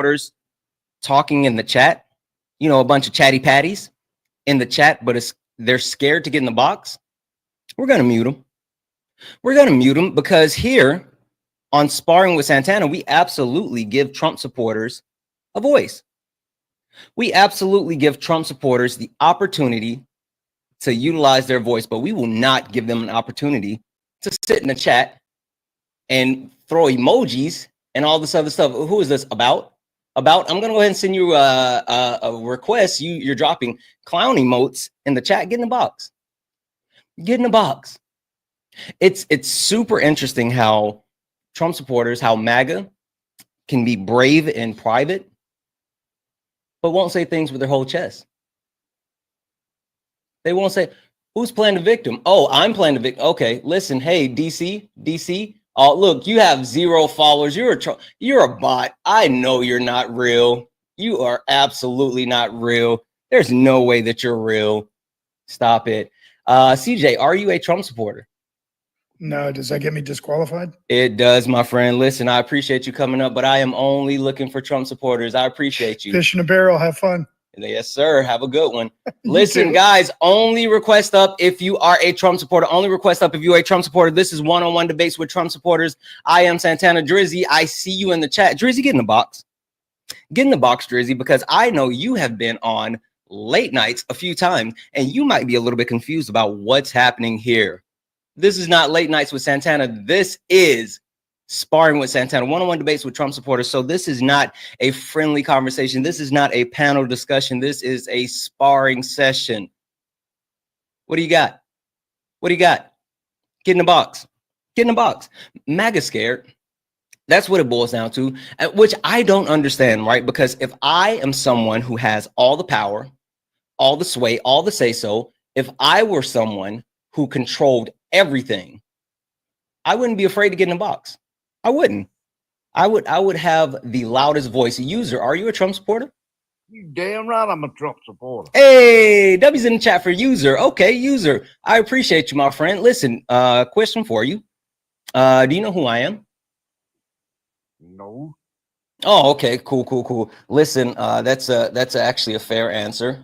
supporters talking in the chat, a bunch of chatty patties in the chat, but they're scared to get in the box, we're going to mute them. We're going to mute them because here on Sparring with Santana, we absolutely give Trump supporters a voice. We absolutely give Trump supporters the opportunity to utilize their voice, but we will not give them an opportunity to sit in the chat and throw emojis and all this other stuff. Who is this about? I'm going to go ahead and send you a request. You're dropping clown emotes in the chat. Get in the box. Get in the box. It's super interesting how Trump supporters, how MAGA can be brave in private, but won't say things with their whole chest. They won't say, who's playing the victim? Oh, I'm playing the victim. Okay, listen, hey, DC. Oh, look, you have 0 followers. You're a bot. I know you're not real. You are absolutely not real. There's no way that you're real. Stop it. CJ, are you a Trump supporter? No. Does that get me disqualified? It does, my friend. Listen, I appreciate you coming up, but I am only looking for Trump supporters. I appreciate you. Fish in a barrel. Have fun. Yes, sir. Have a good one. Listen, guys, only request up if you are a Trump supporter. Only request up if you're a Trump supporter. This is one-on-one debates with Trump supporters. I am Santana. Drizzy, I see you in the chat. Drizzy, get in the box. Get in the box, Drizzy, because I know you have been on late nights a few times, and you might be a little bit confused about what's happening here. This is not late nights with Santana. This is Sparring with Santana, one-on-one debates with Trump supporters. So this is not a friendly conversation. This is not a panel discussion. This is a sparring session. What do you got? What do you got? Get in the box. Get in the box. MAGA scared. That's what it boils down to, which I don't understand, right? Because if I am someone who has all the power, all the sway, all the say-so, if I were someone who controlled everything, I wouldn't be afraid to get in the box. I wouldn't. I would have the loudest voice. User, are you a Trump supporter? You damn right I'm a Trump supporter. Hey, W's in the chat for User. Okay, User, I appreciate you, my friend. Listen, question for you. Do you know who I am? No. Oh, okay, cool. Listen, that's actually a fair answer.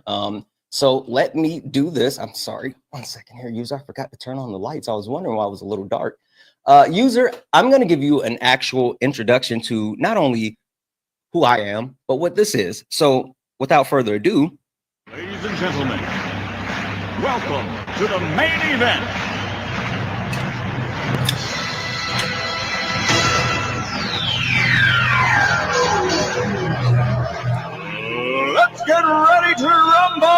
So let me do this. I'm sorry. 1 second here, User. I forgot to turn on the lights. I was wondering why it was a little dark. User, I'm going to give you an actual introduction to not only who I am, but what this is. So without further ado, ladies and gentlemen, welcome to the main event. Let's get ready to rumble!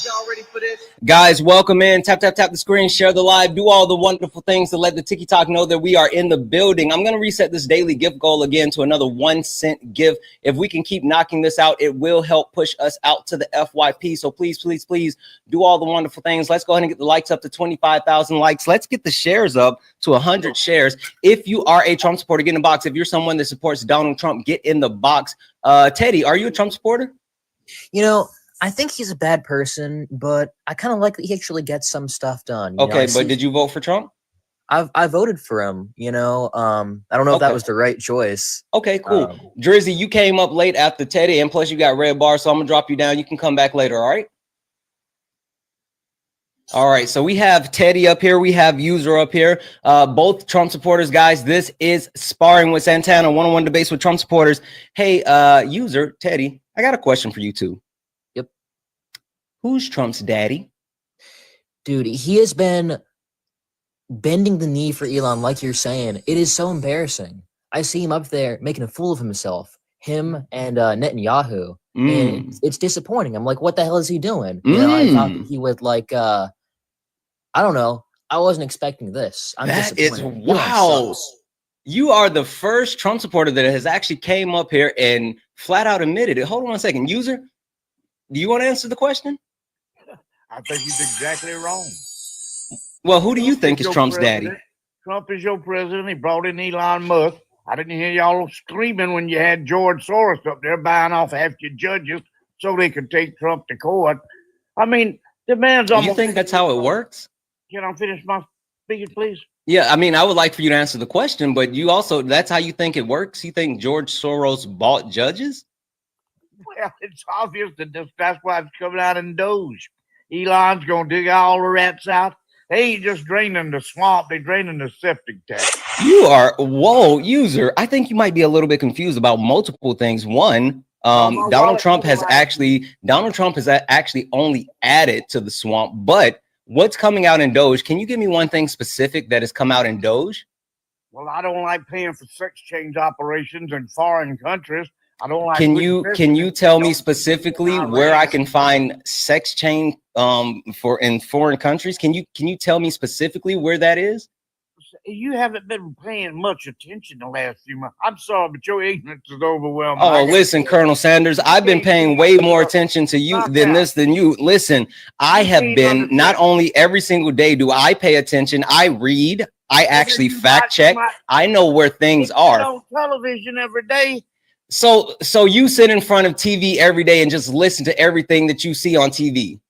Y'all ready for this? Guys, welcome in. Tap the screen, share the live, do all the wonderful things to let the TikTok know that we are in the building. I'm going to reset this daily gift goal again to another 1 cent gift. If we can keep knocking this out, it will help push us out to the FYP. So please do all the wonderful things. Let's go ahead and get the likes up to 25,000 likes. Let's get the shares up to 100 shares. If you are a Trump supporter, get in the box. If you're someone that supports Donald Trump, get in the box. Teddy, are you a Trump supporter? I think he's a bad person, but I kind of like that he actually gets some stuff done. Okay, but did you vote for Trump? I voted for him, I don't know if that was the right choice. Okay, cool. Drizzy, you came up late after Teddy, and plus you got red bar, so I'm gonna drop you down. You can come back later, all right? All right, so we have Teddy up here. We have User up here. Both Trump supporters, guys. This is Sparring with Santana, one-on-one debates with Trump supporters. Hey, User, Teddy, I got a question for you too. Yep. Who's Trump's daddy? Dude, he has been bending the knee for Elon, like you're saying. It is so embarrassing. I see him up there making a fool of himself, him and Netanyahu. And it's disappointing. I'm like, what the hell is he doing? I thought that he would I don't know. I wasn't expecting this. That is wow. You are the first Trump supporter that has actually came up here and flat out admitted it. Hold on a second. User, do you want to answer the question? I think he's exactly wrong. Well, who do you think is Trump's daddy? Trump is your president. He brought in Elon Musk. I didn't hear y'all screaming when you had George Soros up there buying off half your judges so they could take Trump to court. I mean, the man's almost. You think that's how it works? Can I finish my speaking, please? Yeah, I mean, I would like for you to answer the question, but you also, that's how you think it works? You think George Soros bought judges? Well, it's obvious that that's why it's coming out in Doge. Elon's going to dig all the rats out. They ain't just draining the swamp, they draining the septic tank. You are, whoa, user. I think you might be a little bit confused about multiple things. One, Donald Trump has actually only added to the swamp, but what's coming out in Doge? Can you give me one thing specific that has come out in Doge? Well, I don't like paying for sex change operations in foreign countries. I don't like. Can you tell me specifically where I can find sex change for in foreign countries? Can you tell me specifically where that is? You haven't been paying much attention the last few months. I'm sorry, but your ignorance is overwhelming. Oh, listen, Colonel Sanders, I've been paying way more attention to you than you. Listen, I have been, not only every single day do I pay attention, I read, I actually fact check. I know where things are. On television every day. So you sit in front of TV every day and just listen to everything that you see on TV.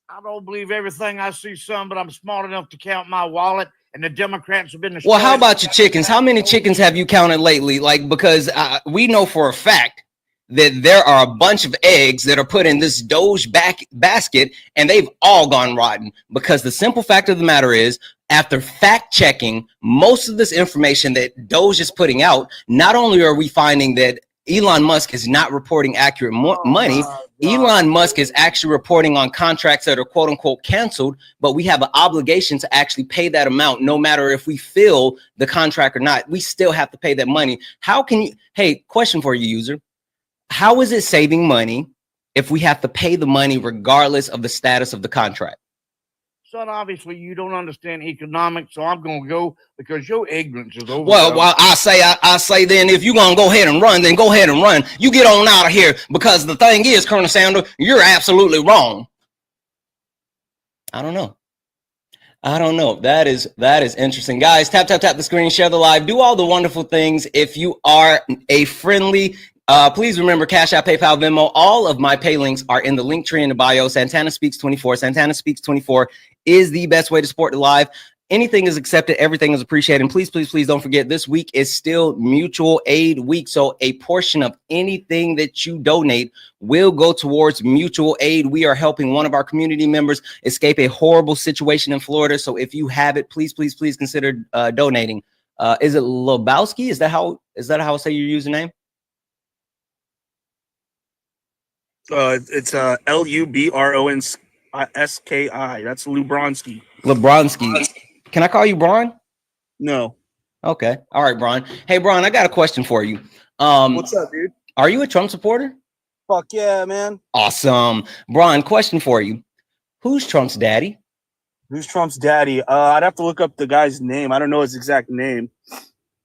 I don't believe everything I see, son, but I'm smart enough to count my wallet, and the Democrats have been. Well, how about your chickens? How many chickens have you counted lately? Like, because we know for a fact that there are a bunch of eggs that are put in this Doge basket, and they've all gone rotten. Because the simple fact of the matter is, after fact checking most of this information that Doge is putting out, not only are we finding that Elon Musk is not reporting accurate money, Elon Musk is actually reporting on contracts that are quote unquote canceled, but we have an obligation to actually pay that amount no matter if we fill the contract or not. We still have to pay that money. How can you, hey, question for you, user. How is it saving money if we have to pay the money regardless of the status of the contract? Son, obviously you don't understand economics, so I'm going to go because your ignorance is over. Well, I say then, if you're going to go ahead and run, then go ahead and run. You get on out of here, because the thing is, Colonel Sanders, you're absolutely wrong. I don't know. That is interesting. Guys, tap the screen, share the live, do all the wonderful things. If you are a friendly, please remember Cash App, PayPal, Venmo. All of my pay links are in the link tree in the bio. Santana Speaks 24. Santana Speaks 24 is the best way to support the live. Anything is accepted. Everything is appreciated. And please don't forget, this week is still mutual aid week. So a portion of anything that you donate will go towards mutual aid. We are helping one of our community members escape a horrible situation in Florida. So if you have it, please consider donating. Is it Lubowski? Is that how I say your username? It's Lubronski. That's Lubronski. Lebronski. Can I call you Bron? No. Okay. All right, Bron. Hey, Bron, I got a question for you. What's up, dude? Are you a Trump supporter? Fuck yeah, man. Awesome. Bron, question for you. Who's Trump's daddy? Who's Trump's daddy? I'd have to look up the guy's name. I don't know his exact name.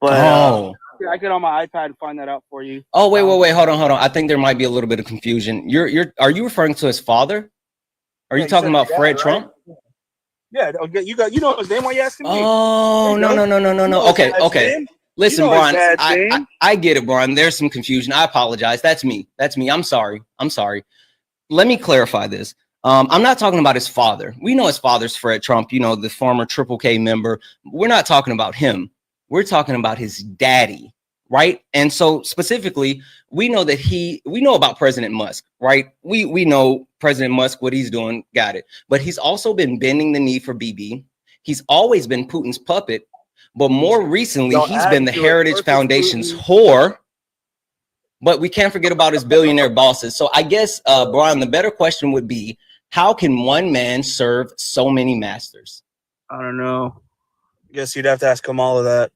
But I get on my iPad and find that out for you. Oh, wait. Hold on. I think there might be a little bit of confusion. Are you referring to his father? Are you talking about Fred Trump? Yeah, you know his name. Why are you asking me? Oh, no. Okay. Listen, Bron, I get it, Bron. There's some confusion. I apologize. That's me. I'm sorry. Let me clarify this. I'm not talking about his father. We know his father's Fred Trump, the former Triple K member. We're not talking about him. We're talking about his daddy, right? And so specifically, we know about President Musk, right? We know President Musk, what he's doing, got it. But he's also been bending the knee for BB. He's always been Putin's puppet, but more recently, he's been the Heritage Foundation's whore. But we can't forget about his billionaire bosses. So I guess, Brian, the better question would be, how can one man serve so many masters? I don't know. I guess you'd have to ask Kamala that.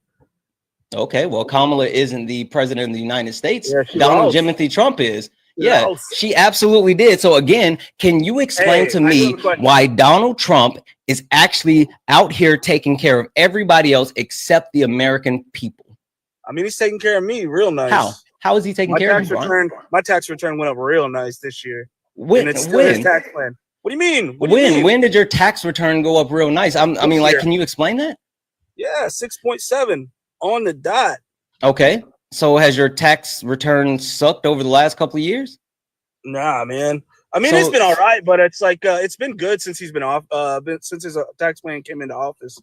Okay, well, Kamala isn't the president of the United States. Yeah, Donald Jimothy Trump is. Yeah, she absolutely did. So again, can you explain to me why Donald Trump is actually out here taking care of everybody else except the American people? I mean, he's taking care of me real nice. How is he taking care of you? My tax return went up real nice this year. When? His tax plan. What do you mean? When did your tax return go up real nice? Can you explain that? Yeah, 6.7. on the dot. Okay. So has your tax return sucked over the last couple of years? Nah, man. I mean, So- it's been all right, but it's like it's been good since he's been off. Since his tax plan came into office.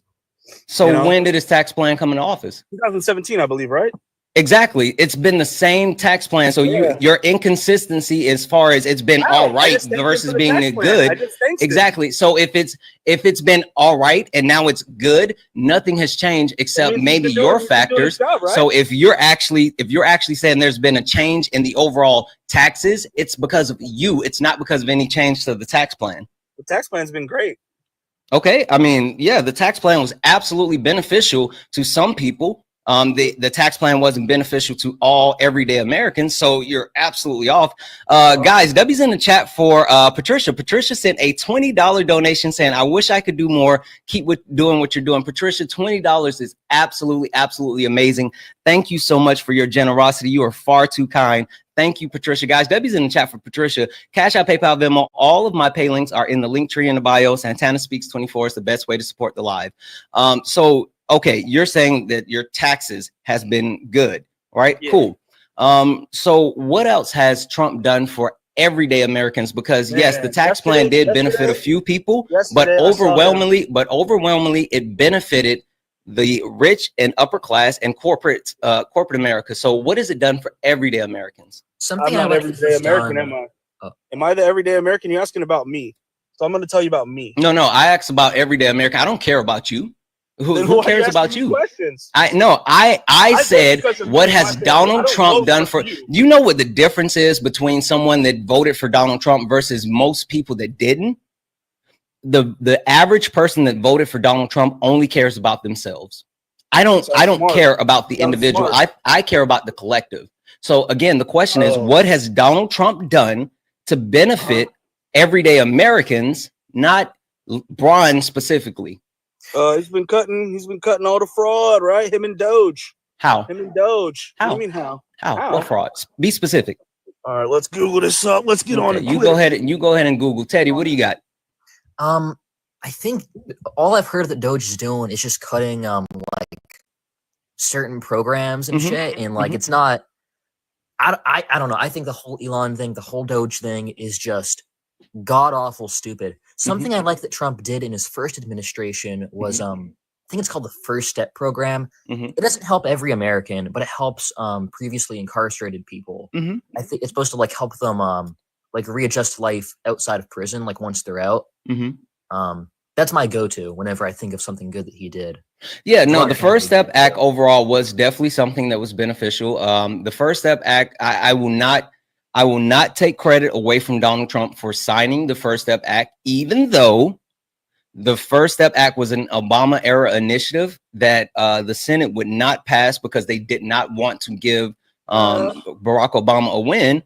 So You know? when did his tax plan come into office? 2017, I believe, right? Exactly. It's been the same tax plan. So your inconsistency as far as it's been all right versus being good. Exactly. So if it's been all right and now it's good, nothing has changed except maybe your factors. Job, right? So if you're actually saying there's been a change in the overall taxes, it's because of you. It's not because of any change to the tax plan. The tax plan's been great. Okay. I mean, yeah, the tax plan was absolutely beneficial to some people. The tax plan wasn't beneficial to all everyday Americans, so you're absolutely off. Guys, W's in the chat for Patricia. Patricia sent a $20 donation saying, I wish I could do more. Keep doing what you're doing. Patricia, $20 is absolutely amazing. Thank you so much for your generosity. You are far too kind. Thank you, Patricia. Guys, W's in the chat for Patricia. Cash App, PayPal, Venmo. All of my pay links are in the link tree in the bio. Santana Speaks 24 is the best way to support the live. Okay, you're saying that your taxes has been good, right? Yeah. Cool. So what else has Trump done for everyday Americans? Because yes, the tax plan did benefit a few people, but overwhelmingly it benefited the rich and upper class and corporate America. So what has it done for everyday Americans? Something I'm not everyday American, am I? Oh. Am I the everyday American? You're asking about me. So I'm going to tell you about me. No, I asked about everyday America. I don't care about you. Who cares about you? Questions? I said, what has Donald Trump done for you? You know what the difference is between someone that voted for Donald Trump versus most people that didn't? The average person that voted for Donald Trump only cares about themselves. I don't care about the individual. I care about the collective. So again, the question is, what has Donald Trump done to benefit everyday Americans, not Braun specifically? He's been cutting all the fraud, right? Him and Doge. How? Him and Doge. How? What do you mean how? How? What frauds? Be specific. All right, let's Google this up. Let's get on it. You go ahead and Google. Teddy, what do you got? I think all I've heard that Doge is doing is just cutting like certain programs and shit, and like it's not. I don't know. I think the whole Elon thing, the whole Doge thing is just god awful stupid. Something I like that Trump did in his first administration was I think it's called the First Step program. It doesn't help every American, but it helps previously incarcerated people. I think it's supposed to like help them like readjust life outside of prison, like once they're out. That's my go-to whenever I think of something good that he did. Yeah, no, the First Step Act overall was definitely something that was beneficial. The First Step Act, I will not take credit away from Donald Trump for signing the First Step Act, even though the First Step Act was an Obama era initiative that the Senate would not pass because they did not want to give Barack Obama a win.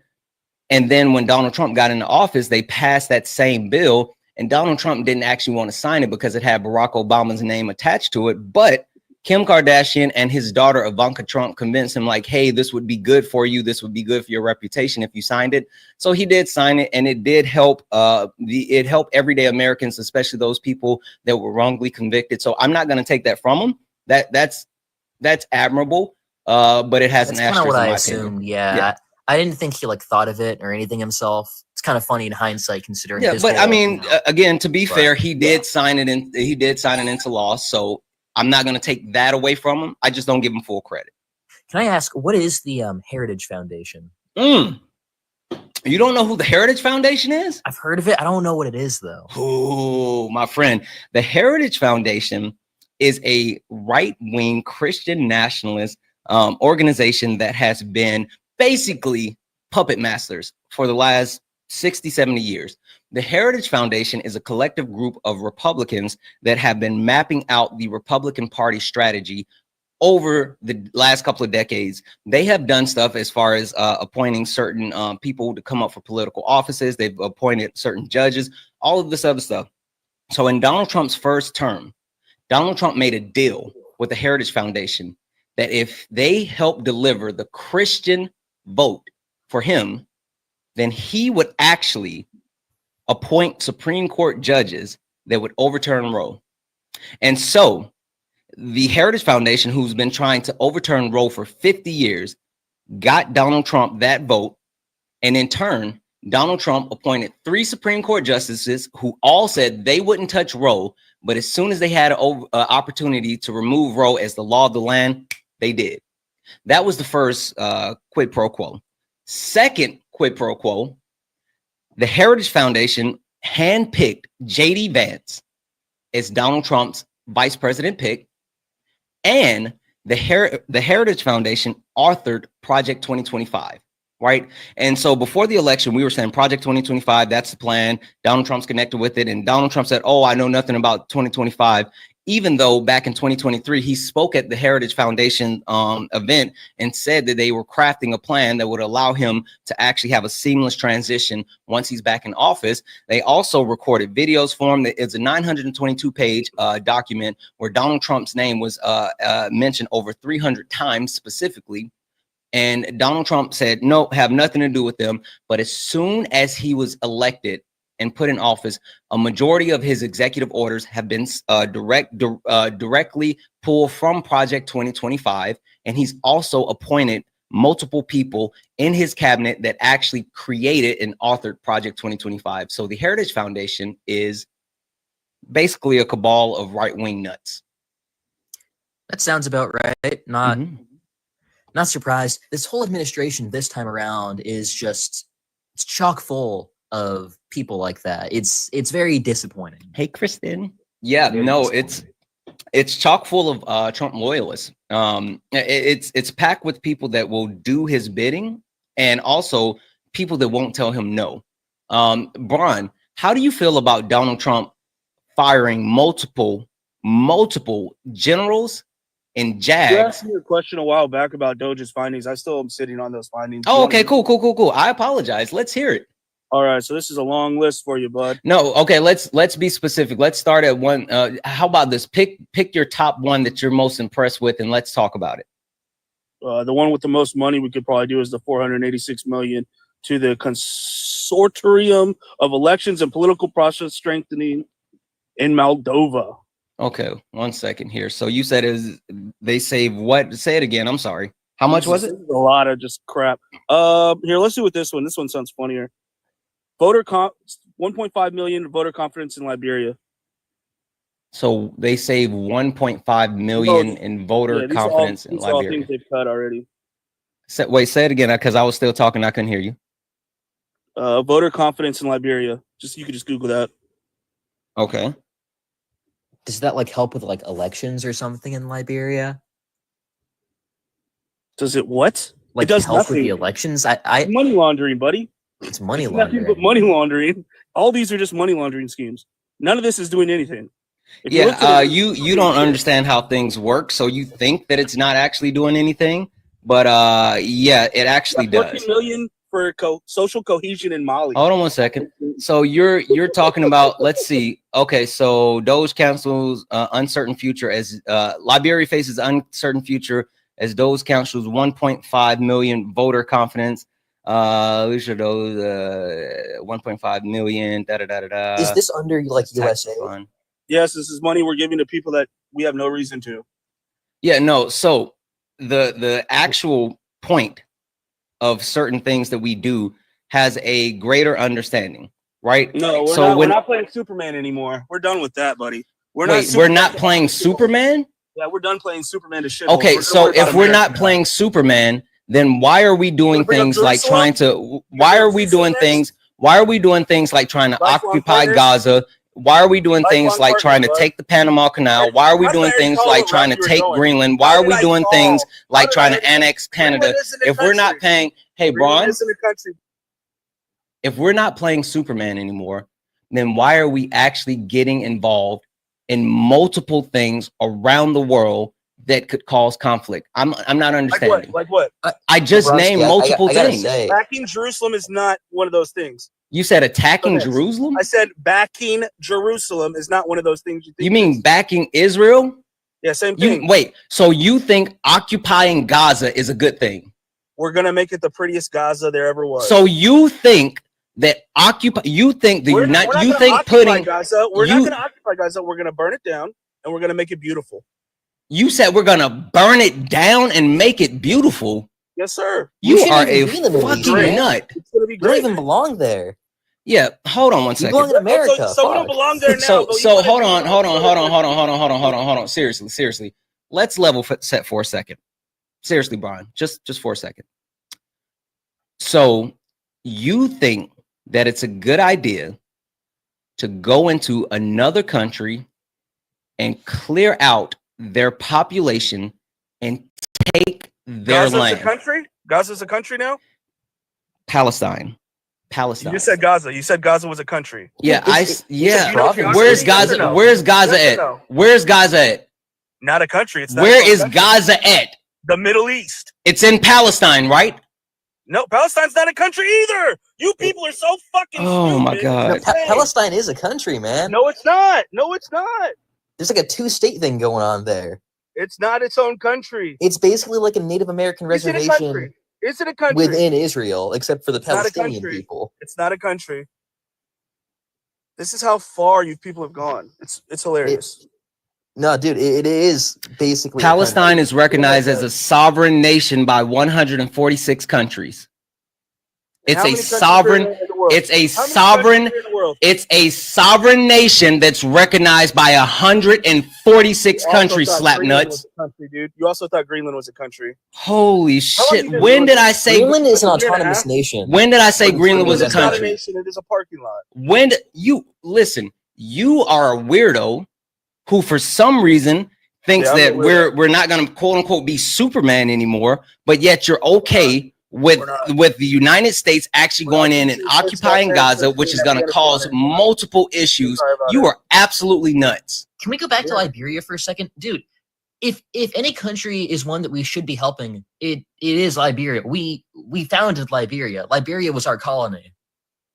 And then when Donald Trump got into office, they passed that same bill. And Donald Trump didn't actually want to sign it because it had Barack Obama's name attached to it. But Kim Kardashian and his daughter Ivanka Trump convinced him like, hey, this would be good for you. This would be good for your reputation if you signed it. So he did sign it, and it did help it helped everyday Americans, especially those people that were wrongly convicted. So I'm not going to take that from him. That's admirable. But it has an asterisk. That's kind of what I assumed. Yeah. I didn't think he like thought of it or anything himself. It's kind of funny in hindsight considering. Yeah, but I mean, again, to be fair, he did sign it in. He did sign it into law. So I'm not going to take that away from him. I just don't give him full credit. Can I ask, what is the Heritage Foundation? You don't know who the Heritage Foundation is? I've heard of it. I don't know what it is though. Oh, my friend, the Heritage Foundation is a right-wing Christian nationalist organization that has been basically puppet masters for the last 60, 70 years. The Heritage Foundation is a collective group of Republicans that have been mapping out the Republican Party strategy over the last couple of decades. They have done stuff as far as appointing certain people to come up for political offices. They've appointed certain judges, all of this other stuff. So in Donald Trump's first term, Donald Trump made a deal with the Heritage Foundation that if they help deliver the Christian vote for him, then he would actually appoint Supreme Court judges that would overturn Roe. And so the Heritage Foundation, who's been trying to overturn Roe for 50 years, got Donald Trump that vote. And in turn, Donald Trump appointed 3 Supreme Court justices who all said they wouldn't touch Roe. But as soon as they had an opportunity to remove Roe as the law of the land, they did. That was the first quid pro quo. Second quid pro quo, the Heritage Foundation handpicked J.D. Vance as Donald Trump's vice president pick, and the Heritage Foundation authored Project 2025, right? And so before the election, we were saying Project 2025, that's the plan. Donald Trump's connected with it. And Donald Trump said, oh, I know nothing about 2025, even though back in 2023, he spoke at the Heritage Foundation event and said that they were crafting a plan that would allow him to actually have a seamless transition once he's back in office. They also recorded videos for him. It's a 922-page document where Donald Trump's name was mentioned over 300 times specifically. And Donald Trump said, no, have nothing to do with them. But as soon as he was elected and put in office, a majority of his executive orders have been directly pulled from Project 2025. And he's also appointed multiple people in his cabinet that actually created and authored Project 2025. So the Heritage Foundation is basically a cabal of right-wing nuts. That sounds about right. Not surprised. This whole administration this time around is just, it's chock full of people like that. It's very disappointing. Hey, Kristen. Yeah, no, it's chock full of Trump loyalists. It's packed with people that will do his bidding, and also people that won't tell him no. Bron, how do you feel about Donald Trump firing multiple generals and JAGs? You asked me a question a while back about Doge's findings. I still am sitting on those findings. Oh, okay, cool. I apologize. Let's hear it. All right, so this is a long list for you, bud. No, okay, let's be specific. Let's start at one. How about this? Pick your top one that you're most impressed with, and let's talk about it. The one with the most money we could probably do is the $486 million to the Consortium of Elections and Political Process Strengthening in Moldova. Okay, 1 second here. So you said they save what? Say it again. I'm sorry. How much was it? A lot of just crap. Here, let's do with this one. This one sounds funnier. 1.5 million voter confidence in Liberia. So they save 1.5 million in voter confidence in Liberia. These are all things they've cut already. Wait, say it again, because I was still talking. I couldn't hear you. Voter confidence in Liberia. You could just Google that. Okay. Does that like help with like elections or something in Liberia? Does it what? Like it does help nothing. with the elections? I money laundering, buddy. It's money laundering. Nothing but money laundering. All these are just money laundering schemes. None of this is doing anything. You don't understand how things work, so you think that it's not actually doing anything, but yeah, it actually does. 14 million for social cohesion in Mali. Hold on 1 second. So you're talking about, let's see. Okay, so Doge cancels uncertain future as Liberia faces uncertain future as Doge cancels 1.5 million voter confidence. We should those 1.5 million. Is this under like USA? Fund. Yes, this is money we're giving to people that we have no reason to. Yeah, no. So the actual point of certain things that we do has a greater understanding, right? No, we're not playing Superman anymore. We're done with that, buddy. We're not playing Superman? Yeah, we're done playing Superman to shit. Okay, so if we're not playing Superman, then why are we doing things like trying to occupy Gaza? Why are we doing things like trying to take the Panama Canal? Why are we doing things like trying to take Greenland? Why are we doing things like trying to annex Canada? If we're not paying, hey, Braun, if we're not playing Superman anymore, then why are we actually getting involved in multiple things around the world that could cause conflict? I'm not understanding. Like what? I just named multiple things. Backing Jerusalem is not one of those things. You said attacking Jerusalem? I said backing Jerusalem is not one of those things. You mean backing Israel? Yeah, same thing. Wait, so you think occupying Gaza is a good thing? We're gonna make it the prettiest Gaza there ever was. So you think that We're not gonna occupy Gaza. We're gonna burn it down and we're gonna make it beautiful. You said we're gonna burn it down and make it beautiful. Yes, sir. You shouldn't are a even be in the Middle East, fucking man. nut. It's gonna be You don't great. even belong there. Yeah, hold on one You belong second. in America. So we don't Fuck. belong there now. So but you so wanna hold do- on. Seriously. Let's level set for a second. Seriously, Brian, just for a second. So you think that it's a good idea to go into another country and clear out their population and take their Gaza's a land? country? Gaza's a country now? Palestine. You just said Gaza. You said Gaza was a country. Yeah, a province. Where's Yes or Gaza? no? Where's Gaza Yes or at? no? Where's Gaza at? Not a country. It's not Where a is country. Gaza at? The Middle East. It's in Palestine, right? No, Palestine's not a country either. You people are so fucking Oh, stupid. my God. No, It's insane. Palestine is a country, man. No, it's not. No, it's not. There's like a two-state thing going on there. It's not its own country. It's basically like a Native American Is it a reservation country? Is it a country? within Israel, except for the It's not a Palestinian country. people. It's not a country. This is how far you people have gone. It's hilarious. No, dude, it is basically a Palestine country. is recognized as a sovereign nation by 146 countries. It's How a many countries are sovereign. in the world? It's a How many sovereign. countries are in the world? It's a sovereign nation that's recognized by 146 You also countries. thought Slap Greenland nuts. was a country, dude. You also thought Greenland was a country. Holy long shit! you been When doing did this? I say? Greenland is an Year and a autonomous half? nation. When did I say When Greenland was a It's not a country? nation. It is a parking lot. When you listen, you are a weirdo who, for some reason, thinks Yeah, I'm that a weirdo. we're not going to quote unquote be Superman anymore, but yet you're okay with We're not. the United States actually We're going not. in and It's occupying not Gaza, Afghanistan, which is going to cause Afghanistan. multiple issues. Sorry about You it. are absolutely nuts. Can we go back to Yeah. Liberia for a second, dude? If any country is one that we should be helping, it is Liberia. We founded Liberia. Liberia was our colony.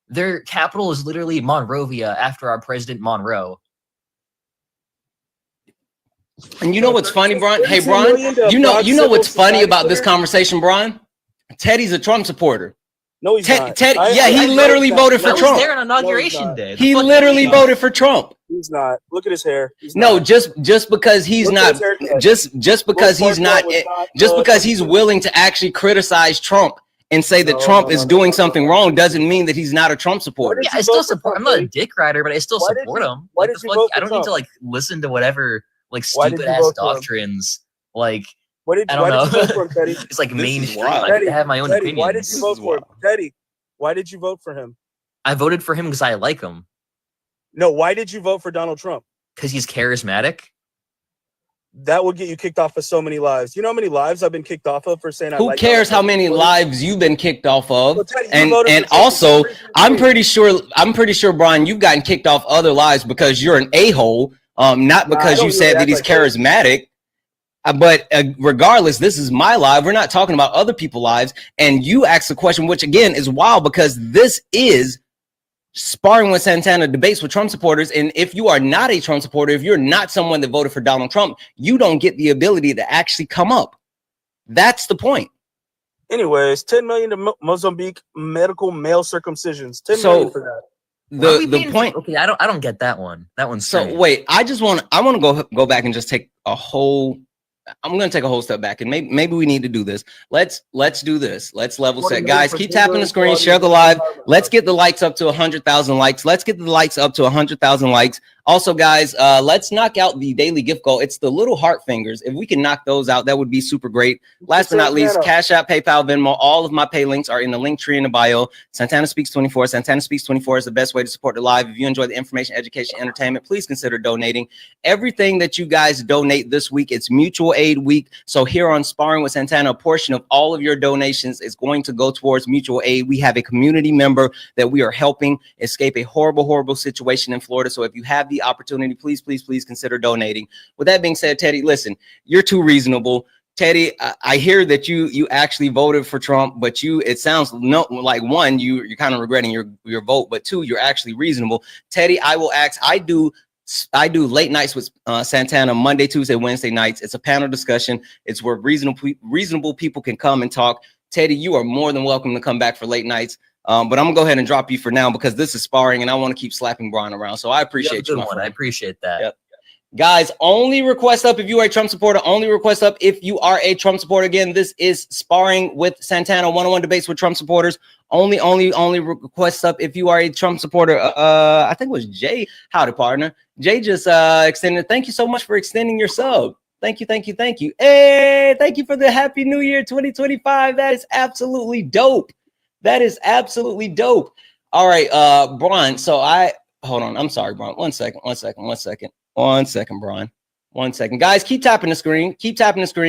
Their capital is literally Monrovia after our president Monroe. And you know what's funny, Brian? Hey, 32 Brian, million to you know Broad what's Civil funny Society about this Center? conversation, Brian? Teddy's a Trump supporter. No, he's not. Teddy, I he know literally he's not. voted for I was Trump. there on No, he's inauguration not. day. The He fuck you literally mean? voted for Trump. He's not. Look at his hair. He's No, not. just because he's Look at not, his haircut. just because he's not, just because he's willing to actually criticize Trump and say that No, Trump no, is no, doing no, something no. wrong doesn't mean that he's not a Trump supporter. What Yeah, did I you still vote for support. I'm Trump, not a dick rider, but I still Why did support you- him. why Like, did the you fuck? vote I for don't need to Trump? like listen to whatever like Why did stupid you ass vote for him? doctrines. Like What did I why don't did you know. vote for him, Teddy? It's like This is mainstream. wild. I get to have my own Teddy, opinions. why did you vote is for him? wild. Teddy, why did you vote for him? I voted for him because I like him. No, why did you vote for Donald Trump? Because he's charismatic. That would get you kicked off of so many lives. You know how many lives I've been kicked off of for saying I Who like cares how Donald many Trump? lives you've been kicked off of? Well, Teddy, you And voted for Trump. also, You're I'm pretty sure, Brian, you've gotten kicked off other lives because you're an a-hole, not Nah, I because don't you said really that act he's like that. charismatic. But regardless, this is my live. We're not talking about other people's lives. And you asked the question, which again is wild because this is Sparring with Santana debates with Trump supporters. And if you are not a Trump supporter, if you're not someone that voted for Donald Trump, you don't get the ability to actually come up. That's the point. Anyways, 10 million to Mozambique medical male circumcisions. 10 So, million for that. Why are we The paying point. For, okay, I don't get that one. That one's So strange. wait, I want to go back and just take a whole. I'm going to take a whole step back, and maybe we need to do this. Let's do this. Let's level set, guys. Keep tapping the screen, share the live. Let's get the likes up to 100,000 likes. Let's get the likes up to 100,000 likes. Also, guys, let's knock out the daily gift goal. It's the little heart fingers. If we can knock those out, that would be super great. Last but not least, Cash App, PayPal, Venmo. All of my pay links are in the link tree in the bio. Santana Speaks 24. Santana Speaks 24 is the best way to support the live. If you enjoy the information, education, entertainment, please consider donating. Everything that you guys donate this week, it's mutual aid week. So here on Sparring with Santana, a portion of all of your donations is going to go towards mutual aid. We have a community member that we are helping escape a horrible, horrible situation in Florida. So if you have the opportunity, please consider donating. With that being said, Teddy, listen, you're too reasonable. Teddy, I hear that you actually voted for Trump, but it sounds like one, you're kind of regretting your vote, but two, you're actually reasonable. Teddy, I will ask, I do late nights with Santana Monday, Tuesday, Wednesday nights. It's a panel discussion. It's where reasonable people can come and talk. Teddy, you are more than welcome to come back for late nights. But I'm gonna go ahead and drop you for now because this is Sparring and I want to keep slapping Brian around. So I appreciate you. Good one. I appreciate that. Yep. Guys, only request up if you are a Trump supporter. Only request up if you are a Trump supporter. Again, this is Sparring with Santana, one-on-one debates with Trump supporters. Only request up if you are a Trump supporter. I think it was Jay. Howdy, partner. Jay just extended. Thank you so much for extending your sub. Thank you. Hey, thank you for the Happy New Year 2025. That is absolutely dope. That is absolutely dope. All right, Brian. So hold on. I'm sorry, Brian. One second, Brian. 1 second. Guys, keep tapping the screen.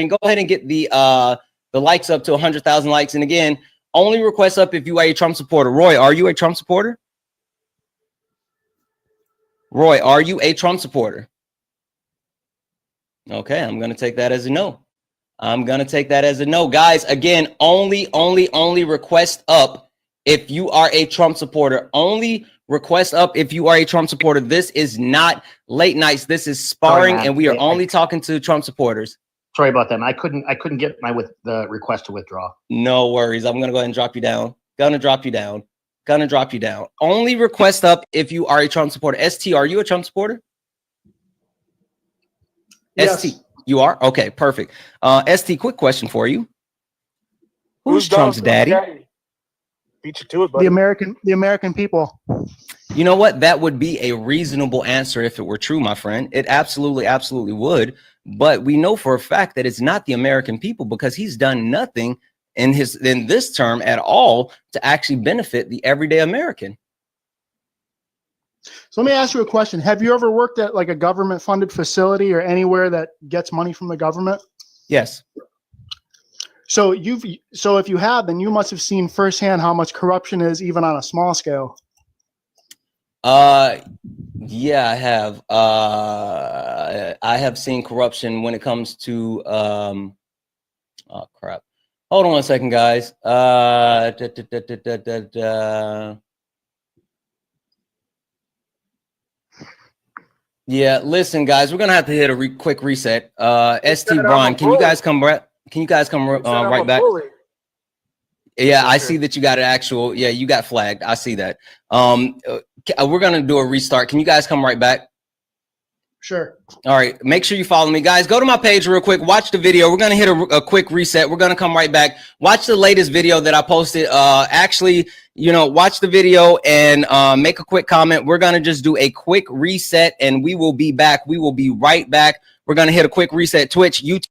Go ahead and get the likes up to 100,000 likes. And again, only request up if you are a Trump supporter. Roy, are you a Trump supporter? Roy, are you a Trump supporter? Okay, I'm going to take that as a no. Guys, again, only request up if you are a Trump supporter. Only request up if you are a Trump supporter. This is not late nights. This is Sparring, and we are only talking to Trump supporters. Sorry about that. I couldn't get the request to withdraw. No worries. I'm gonna go ahead and drop you down. Gonna drop you down. Only request up if you are a Trump supporter. ST, are you a Trump supporter? Yes. ST, you are? Okay, perfect. ST, quick question for you. Who's Trump's daddy? Beat you to it, buddy. The American people. You know what? That would be a reasonable answer if it were true, my friend. It absolutely would. But we know for a fact that it's not the American people, because he's done nothing in this term at all to actually benefit the everyday American. So let me ask you a question. Have you ever worked at like a government funded facility or anywhere that gets money from the government? Yes. So if you have, then you must have seen firsthand how much corruption is, even on a small scale. Yeah, I have. I have seen corruption when it comes to oh crap. Hold on 1 second, guys. Yeah, listen, guys, we're gonna have to hit a quick reset. ST Braun, can you guys come right back? Yeah, I see that you got an actual. Yeah, you got flagged. I see that. We're gonna do a restart. Can you guys come right back? Sure. All right. Make sure you follow me, guys. Go to my page real quick. Watch the video. We're gonna hit a quick reset. We're gonna come right back. Watch the latest video that I posted. Actually, watch the video and make a quick comment. We're gonna just do a quick reset, and we will be back. We will be right back. We're gonna hit a quick reset. Twitch, YouTube.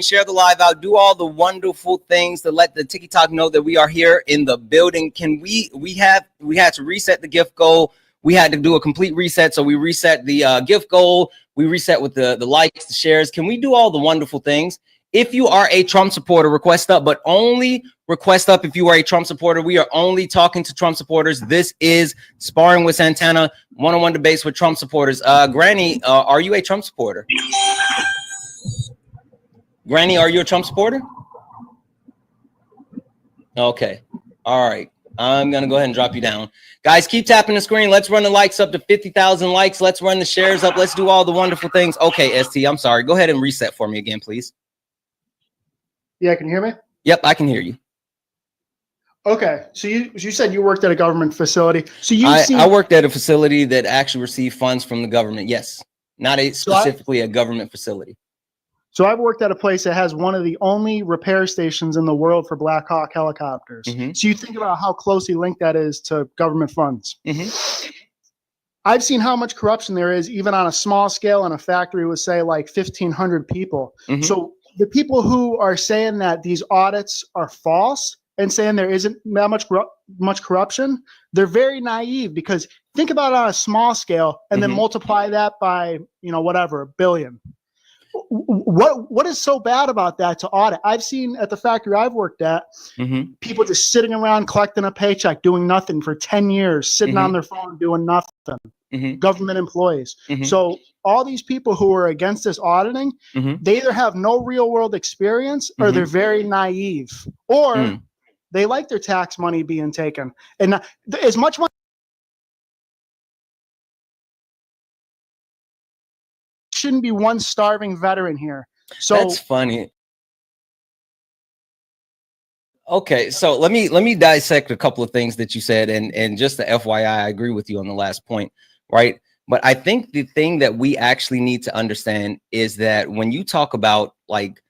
Share the live out. Do all the wonderful things to let the TikTok know that we are here in the building. Can we had to reset the gift goal. We had to do a complete reset. So we reset the gift goal. We reset with the likes, the shares. Can we do all the wonderful things? If you are a Trump supporter, request up, but only request up if you are a Trump supporter. We are only talking to Trump supporters. This is Sparring with Santana, one-on-one debates with Trump supporters. Granny, are you a Trump supporter? Granny, are you a Trump supporter? Okay. All right. I'm going to go ahead and drop you down. Guys, keep tapping the screen. Let's run the likes up to 50,000 likes. Let's run the shares up. Let's do all the wonderful things. Okay, ST, I'm sorry. Go ahead and reset for me again, please. Yeah, can you hear me? Yep, I can hear you. Okay, so you said you worked at a government facility. So I worked at a facility that actually received funds from the government. Yes, not specifically a government facility. So I've worked at a place that has one of the only repair stations in the world for Black Hawk helicopters. Mm-hmm. So you think about how closely linked that is to government funds. Mm-hmm. I've seen how much corruption there is, even on a small scale in a factory with, say, like 1,500 people. Mm-hmm. So the people who are saying that these audits are false and saying there isn't that much corruption, they're very naive, because think about it on a small scale and then multiply that by, whatever, 1 billion. What is so bad about that to audit? I've seen at the factory I've worked at, people just sitting around collecting a paycheck, doing nothing for 10 years, sitting on their phone doing nothing. Government employees. So all these people who are against this auditing, they either have no real world experience or they're very naive, or they like their tax money being taken. And as much money shouldn't be one starving veteran here. So that's funny. Okay, so let me dissect a couple of things that you said, and just the FYI, I agree with you on the last point, right? But I think the thing that we actually need to understand is that when you talk about like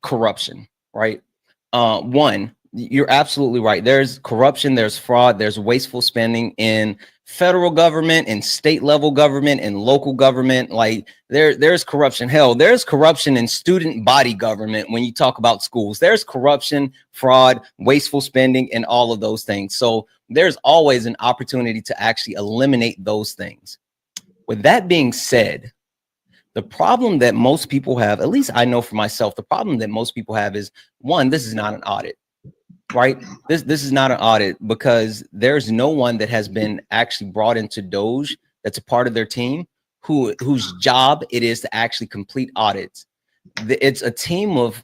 corruption, right? One, you're absolutely right. There's corruption, there's fraud, there's wasteful spending in federal government and state level government and local government. Like there's corruption. Hell, there's corruption in student body government. When you talk about schools, there's corruption, fraud, wasteful spending, and all of those things. So there's always an opportunity to actually eliminate those things. With that being said, the problem that most people have, at least I know for myself, the problem that most people have is, one, this is not an audit, right? This is not an audit, because there's no one that has been actually brought into Doge that's a part of their team whose job it is to actually complete audits. It's a team of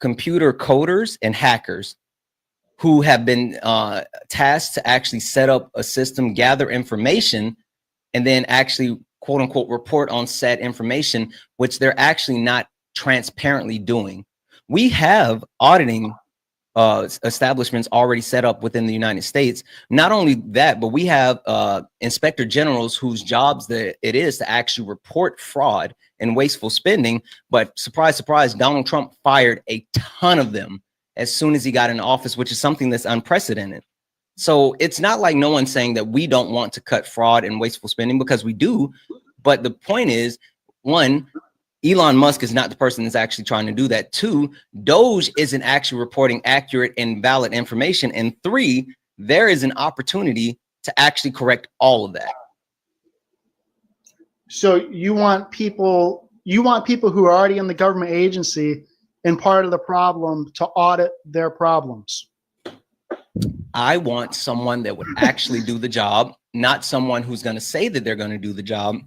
computer coders and hackers who have been tasked to actually set up a system, gather information, and then actually quote unquote report on said information, which they're actually not transparently doing. We have auditing establishments already set up within the United States. Not only that, but we have inspector generals whose jobs that it is to actually report fraud and wasteful spending. But surprise, surprise, Donald Trump fired a ton of them as soon as he got in office, which is something that's unprecedented. So it's not like no one's saying that we don't want to cut fraud and wasteful spending, because we do. But the point is, one, Elon Musk is not the person that's actually trying to do that. Two, Doge isn't actually reporting accurate and valid information. And three, there is an opportunity to actually correct all of that. So you want people who are already in the government agency and part of the problem to audit their problems. I want someone that would actually do the job, not someone who's going to say that they're going to do the job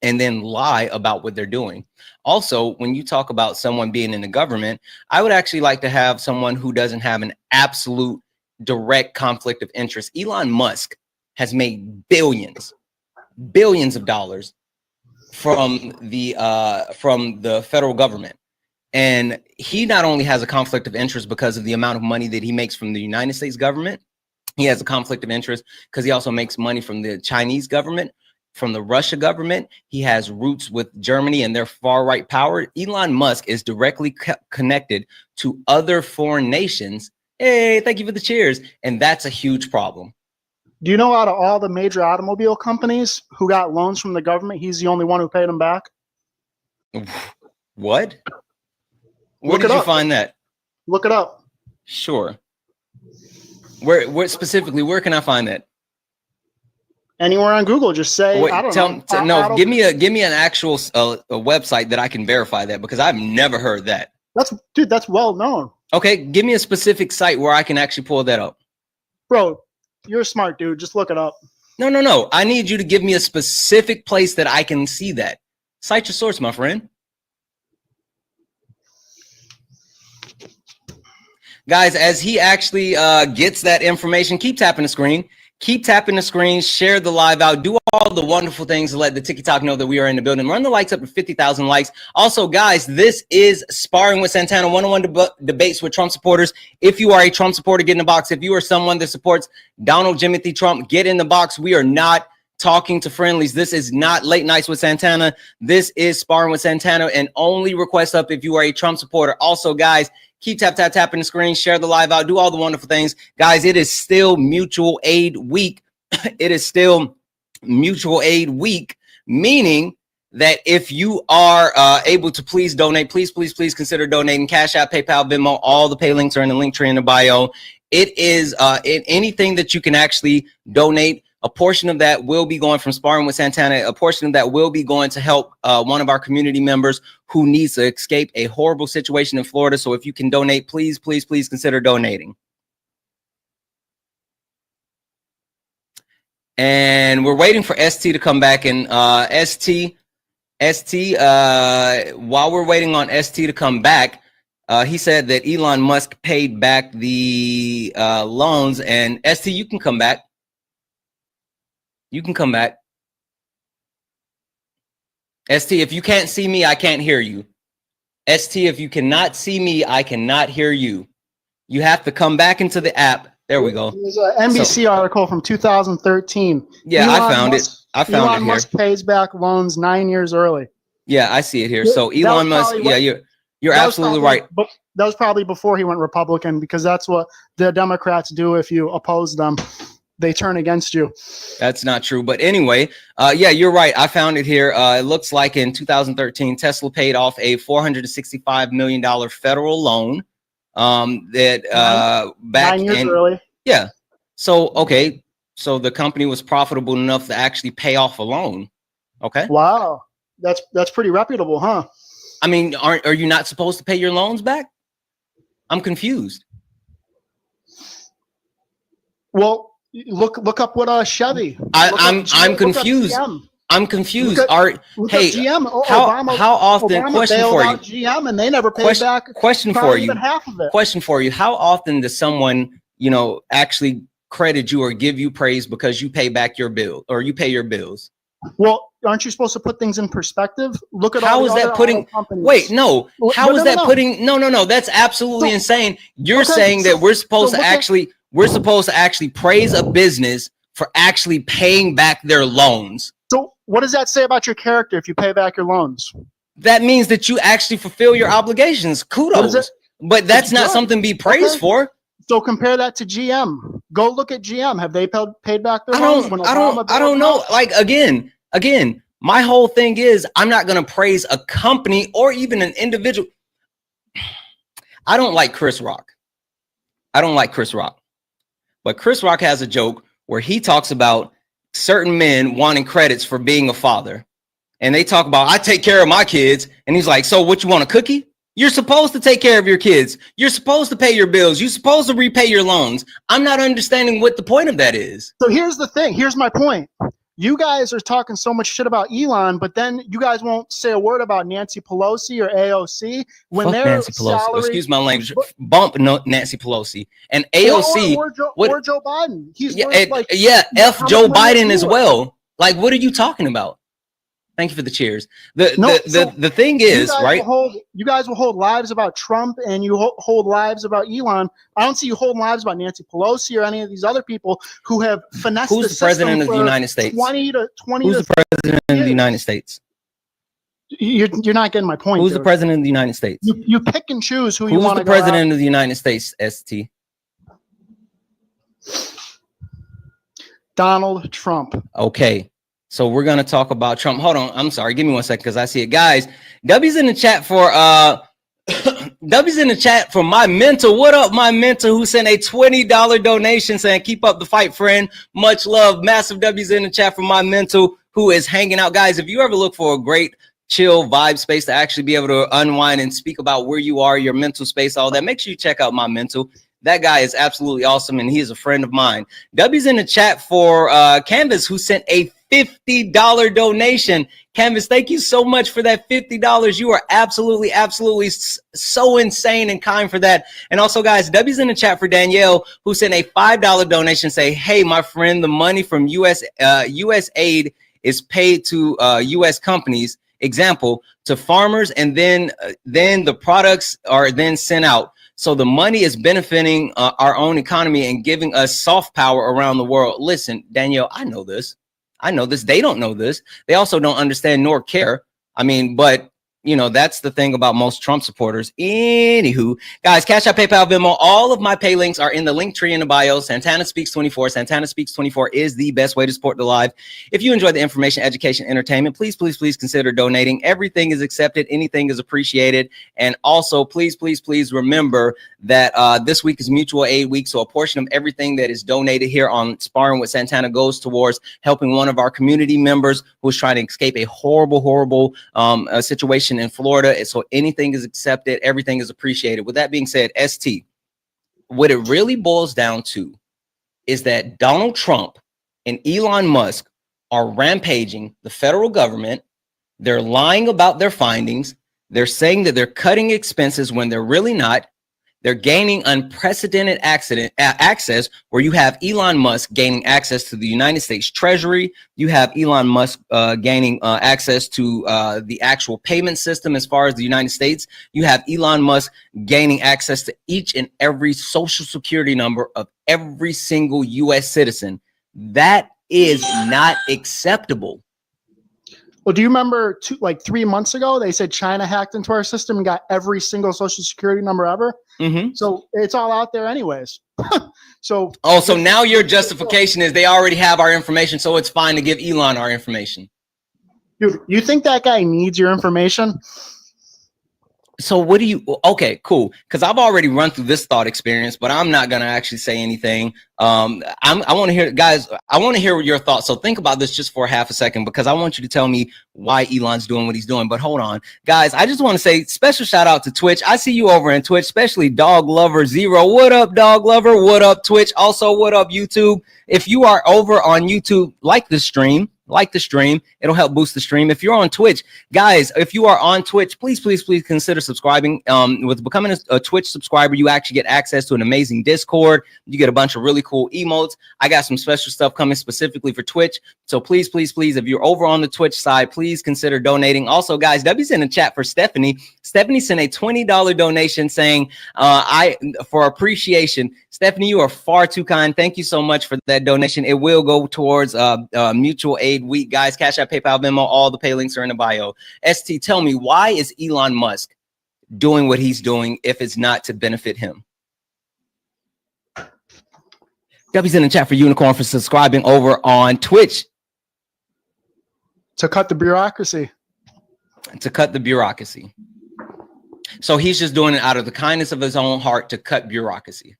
and then lie about what they're doing. Also, when you talk about someone being in the government, I would actually like to have someone who doesn't have an absolute direct conflict of interest. Elon Musk has made billions of dollars from the federal government. And he not only has a conflict of interest because of the amount of money that he makes from the United States government, he has a conflict of interest because he also makes money from the Chinese government, from the Russia government. He has roots with Germany and their far right power. Elon Musk is directly connected to other foreign nations. Hey, thank you for the cheers. And that's a huge problem. Do you know out of all the major automobile companies who got loans from the government, he's the only one who paid them back? What? Where Look did it you up. find that? Look it up. Sure. Where specifically? Where can I find that? Anywhere on Google, just say Wait, I don't know. no, give me an actual a website that I can verify that, because I've never heard that. That's well known, Okay, give me a specific site where I can actually pull that up. bro. You're a smart dude. Just look it up. No. I need you to give me a specific place that I can see that. Cite your source, my friend. Guys, as he actually gets that information, keep tapping the screen. Keep tapping the screen, share the live out, do all the wonderful things to let the TikTok know that we are in the building. Run the likes up to 50,000 likes. Also, guys, this is Sparring with Santana, one-on-one debates with Trump supporters. If you are a Trump supporter, get in the box. If you are someone that supports Donald Jimothy Trump, get in the box. We are not talking to friendlies. This is not Late Nights with Santana. This is Sparring with Santana, and only request up if you are a Trump supporter. Also, guys, keep tapping the screen, share the live out, do all the wonderful things. Guys, it is still mutual aid week. It is still mutual aid week, meaning that if you are able to please donate, please consider donating. Cash App, PayPal, Venmo, all the pay links are in the link tree in the bio. It is anything that you can actually donate. A portion of that will be going from Sparring with Santana. A portion of that will be going to help one of our community members who needs to escape a horrible situation in Florida. So if you can donate, please consider donating. And we're waiting for ST to come back. And ST, while we're waiting on ST to come back, he said that Elon Musk paid back the loans. And ST, you can come back. You can come back. ST, if you can't see me, I can't hear you. ST, if you cannot see me, I cannot hear you. You have to come back into the app. There we go. There's an NBC article from 2013. Yeah, I found it. Elon Musk pays back loans 9 years early. Yeah, I see it here. So Elon Musk, yeah, you're absolutely right. But that was probably before he went Republican, because that's what the Democrats do if you oppose them. They turn against you. That's not true. But anyway, yeah, you're right. I found it here. It looks like in 2013, Tesla paid off a $465 million federal loan that back 9 years early. Yeah. So, okay. So the company was profitable enough to actually pay off a loan. Okay. Wow. That's pretty reputable, huh? I mean, are you not supposed to pay your loans back? I'm confused. Well, look up what Chevy. I'm confused. I'm confused. Look at GM. How often? Obama Question bailed for out you. GM, and they never paid back. Question for you. Even half of it. Question for you. How often does someone, actually credit you or give you praise because you pay back your bill or you pay your bills? Well, aren't you supposed to put things in perspective? Look at how is that putting? Wait, no. How is that putting? No. That's absolutely insane. You're saying that we're supposed to actually praise a business for actually paying back their loans. So what does that say about your character if you pay back your loans? That means that you actually fulfill your obligations. Kudos. But that's not something to be praised for. So compare that to GM. Go look at GM. Have they paid back their loans? I don't know. Like, again, my whole thing is I'm not going to praise a company or even an individual. I don't like Chris Rock. But Chris Rock has a joke where he talks about certain men wanting credits for being a father. And they talk about, I take care of my kids. And he's like, so what, you want a cookie? You're supposed to take care of your kids. You're supposed to pay your bills. You're supposed to repay your loans. I'm not understanding what the point of that is. So here's the thing. Here's my point. You guys are talking so much shit about Elon, but then you guys won't say a word about Nancy Pelosi or AOC when they're Nancy Pelosi. Excuse my language. Bump Nancy Pelosi and AOC. Or Joe Biden. He's F Joe Biden as well. Like, what are you talking about? Thank you for the cheers. The thing is, right? You guys will hold lives about Trump and you hold lives about Elon. I don't see you holding lives about Nancy Pelosi or any of these other people who have finessed Who's the president of the United States? 20 to 20. Who's the president of the United States? You're not getting my point. Who's the president of the United States? You pick and choose who you want to go. Who's the president of the United States? ST. Donald Trump. Okay. So we're going to talk about Trump. Hold on. I'm sorry. Give me 1 second because I see it. Guys, W's in the chat for W's in the chat for my mentor. What up, my mentor, who sent a $20 donation saying, keep up the fight, friend. Much love. Massive W's in the chat for my mentor who is hanging out. Guys, if you ever look for a great chill vibe space to actually be able to unwind and speak about where you are, your mental space, all that, make sure you check out my mental. That guy is absolutely awesome, and he is a friend of mine. W's in the chat for Canvas, who sent a $50 donation. Canvas, thank you so much for that $50. You are absolutely so insane and kind for that. And also, guys, W's in the chat for Danielle, who sent a $5 donation. Say, hey, my friend, the money from US aid is paid to US companies, example, to farmers, and then the products are then sent out. So the money is benefiting our own economy and giving us soft power around the world. Listen, Danielle, I know this. They don't know this. They also don't understand nor care. I mean, but you know, that's the thing about most Trump supporters. Anywho, guys, Cash App, PayPal, Venmo, all of my pay links are in the link tree in the bio. Santana Speaks 24. Santana Speaks 24 is the best way to support the live. If you enjoy the information, education, entertainment, please consider donating. Everything is accepted. Anything is appreciated. And also, please remember that this week is mutual aid week. So a portion of everything that is donated here on Sparring with Santana goes towards helping one of our community members who's trying to escape a horrible situation in Florida. And so anything is accepted, everything is appreciated. With that being said, ST, what it really boils down to is that Donald Trump and Elon Musk are rampaging the federal government. They're lying about their findings. They're saying that they're cutting expenses when they're really not. They're gaining unprecedented access, where you have Elon Musk gaining access to the United States Treasury. You have Elon Musk gaining access to the actual payment system as far as the United States. You have Elon Musk gaining access to each and every social security number of every single U.S. citizen. That is not acceptable. Well, do you remember 3 months ago, they said China hacked into our system and got every single social security number ever? Mm-hmm. So it's all out there anyways. So now your justification is they already have our information, so it's fine to give Elon our information. Dude, you think that guy needs your information? So what do you, okay, cool. Because I've already run through this thought experience, but I'm not going to actually say anything. I want to hear, guys, I want to hear your thoughts. So think about this just for half a second, because I want you to tell me why Elon's doing what he's doing. But hold on, guys, I just want to say special shout out to Twitch. I see you over in Twitch, especially Dog Lover Zero. What up, Dog Lover? What up, Twitch? Also, what up, YouTube? If you are over on YouTube, like the stream. It'll help boost the stream. If you're on Twitch, guys, if you are on Twitch, please consider subscribing. With becoming a Twitch subscriber, you actually get access to an amazing Discord. You get a bunch of really cool emotes. I got some special stuff coming specifically for Twitch. So please, if you're over on the Twitch side, please consider donating. Also, guys, W's in the chat for Stephanie. Stephanie sent a $20 donation saying, for appreciation. Stephanie, you are far too kind. Thank you so much for that donation. It will go towards mutual aid week. Guys, Cash App, PayPal, Venmo, all the pay links are in the bio. ST, tell me, why is Elon Musk doing what he's doing if it's not to benefit him? W's in the chat for Unicorn for subscribing over on Twitch. To cut the bureaucracy. So he's just doing it out of the kindness of his own heart to cut bureaucracy.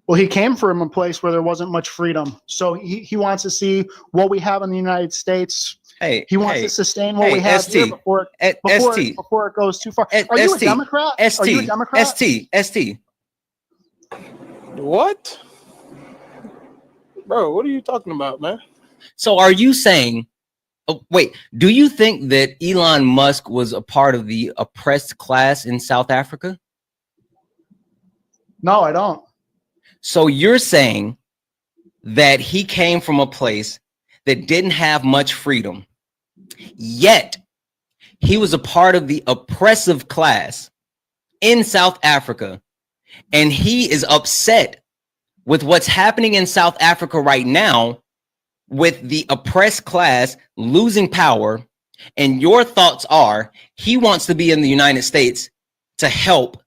Well, he came from a place where there wasn't much freedom. So he wants to see what we have in the United States. He wants to sustain what we have here before it goes too far. Are you a Democrat? Are you a Democrat? ST. What? Bro, what are you talking about, man? So are you saying, do you think that Elon Musk was a part of the oppressed class in South Africa? No, I don't. So you're saying that he came from a place that didn't have much freedom, yet he was a part of the oppressive class in South Africa, and he is upset with what's happening in South Africa right now with the oppressed class losing power, and your thoughts he wants to be in the United States to help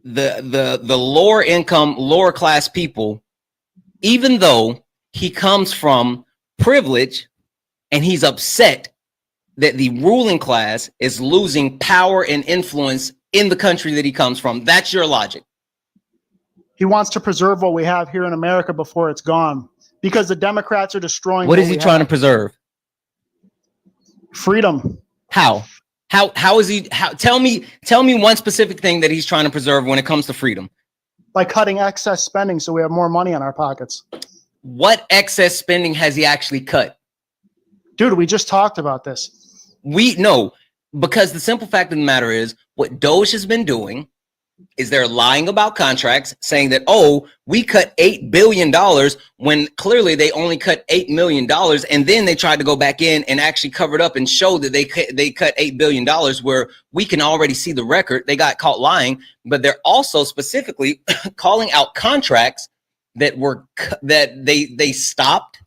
the lower income, lower class people, even though he comes from privilege, and he's upset that the ruling class is losing power and influence in the country that he comes from. That's your logic. He wants to preserve what we have here in America before it's gone, because the Democrats are destroying. What is he trying to preserve? Freedom. How is he? Tell me one specific thing that he's trying to preserve when it comes to freedom. By cutting excess spending so we have more money in our pockets. What excess spending has he actually cut? Dude, we just talked about this. We know, because the simple fact of the matter is what Doge has been doing is they're lying about contracts, saying that, oh, we cut $8 billion when clearly they only cut $8 million. And then they tried to go back in and actually cover it up and show that they cut $8 billion, where we can already see the record. They got caught lying, but they're also specifically calling out contracts that they stopped.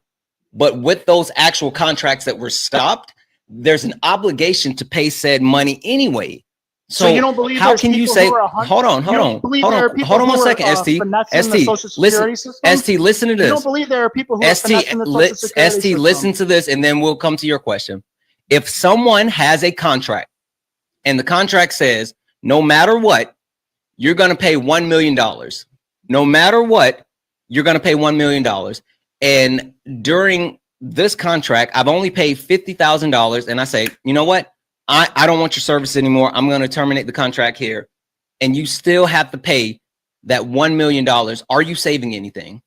But with those actual contracts that were stopped, there's an obligation to pay said money anyway. So you don't believe how can you say, hold on one second, ST, listen to this. You don't believe there are people who are finessing the Social Security system. Listen to this, and then we'll come to your question. If someone has a contract and the contract says, no matter what, you're going to pay $1 million. No matter what, you're going to pay $1 million. And during this contract, I've only paid $50,000. And I say, you know what? I don't want your service anymore. I'm going to terminate the contract here. And you still have to pay that $1 million. Are you saving anything?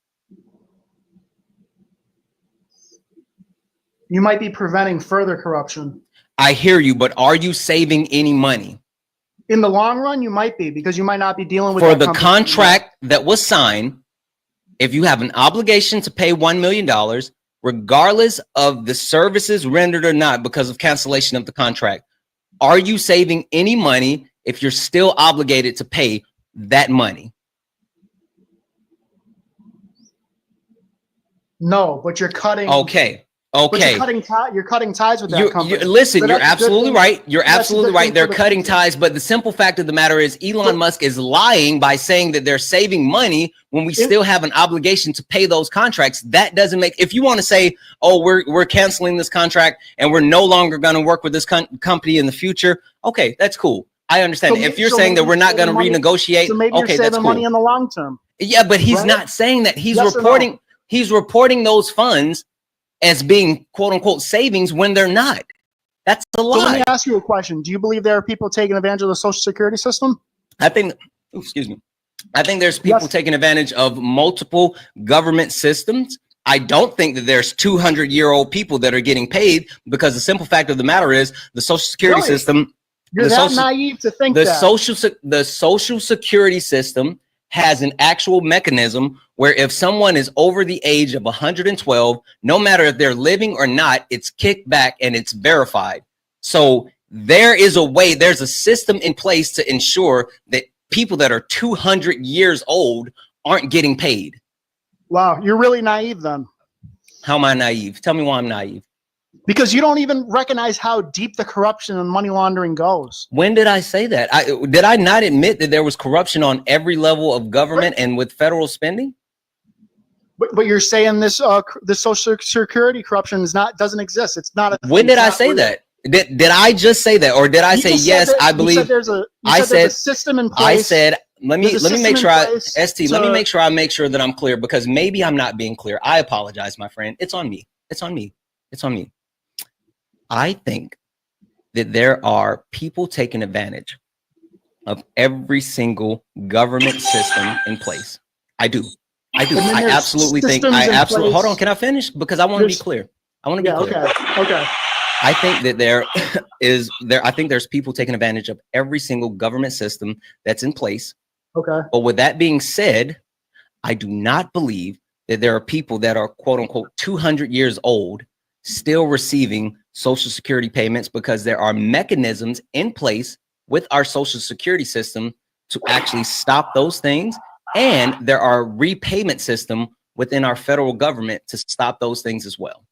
You might be preventing further corruption. I hear you, but are you saving any money? In the long run, you might be, because you might not be dealing with for the contract that was signed. If you have an obligation to pay $1 million, regardless of the services rendered or not because of cancellation of the contract, are you saving any money if you're still obligated to pay that money? No, but you're cutting. Okay. But you're cutting ties with that company. Listen, you're absolutely right. You're absolutely right. They're cutting ties. But the simple fact of the matter is Elon Musk is lying by saying that they're saving money when we still have an obligation to pay those contracts. That doesn't make, if you want to say, oh, we're canceling this contract and we're no longer going to work with this company in the future. Okay, that's cool. I understand. If you're saying that we're not going to renegotiate, okay, that's cool. Money in the long term. Yeah, but he's not saying that. He's reporting. He's reporting those funds as being quote unquote savings when they're not. That's a lie. So let me ask you a question. Do you believe there are people taking advantage of the Social Security system? I think there's people taking advantage of multiple government systems. I don't think that there's 200-year-old people that are getting paid, because the simple fact of the matter is the Social Security system. You're naive to think that. The Social Security system has an actual mechanism where if someone is over the age of 112, no matter if they're living or not, it's kicked back and it's verified. So there is a way, there's a system in place to ensure that people that are 200 years old aren't getting paid. Wow, you're really naive then. How am I naive? Tell me why I'm naive. Because you don't even recognize how deep the corruption and money laundering goes. When did I say that? Did I not admit that there was corruption on every level of government and with federal spending? But you're saying this the Social Security corruption doesn't exist. It's not. When did I say that? Did I just say that, or did I say yes? I believe. I said there's a system in place. I said let me make sure let me make sure that I'm clear, because maybe I'm not being clear. I apologize, my friend. It's on me. It's on me. It's on me. I think that there are people taking advantage of every single government system in place. I do. I absolutely think. Hold on. Can I finish? Because I want to be clear. I want to be clear. Okay. I think that I think there's people taking advantage of every single government system that's in place. Okay. But with that being said, I do not believe that there are people that are quote unquote 200 years old still receiving Social Security payments, because there are mechanisms in place with our Social Security system to actually stop those things. And there are repayment system within our federal government to stop those things as well.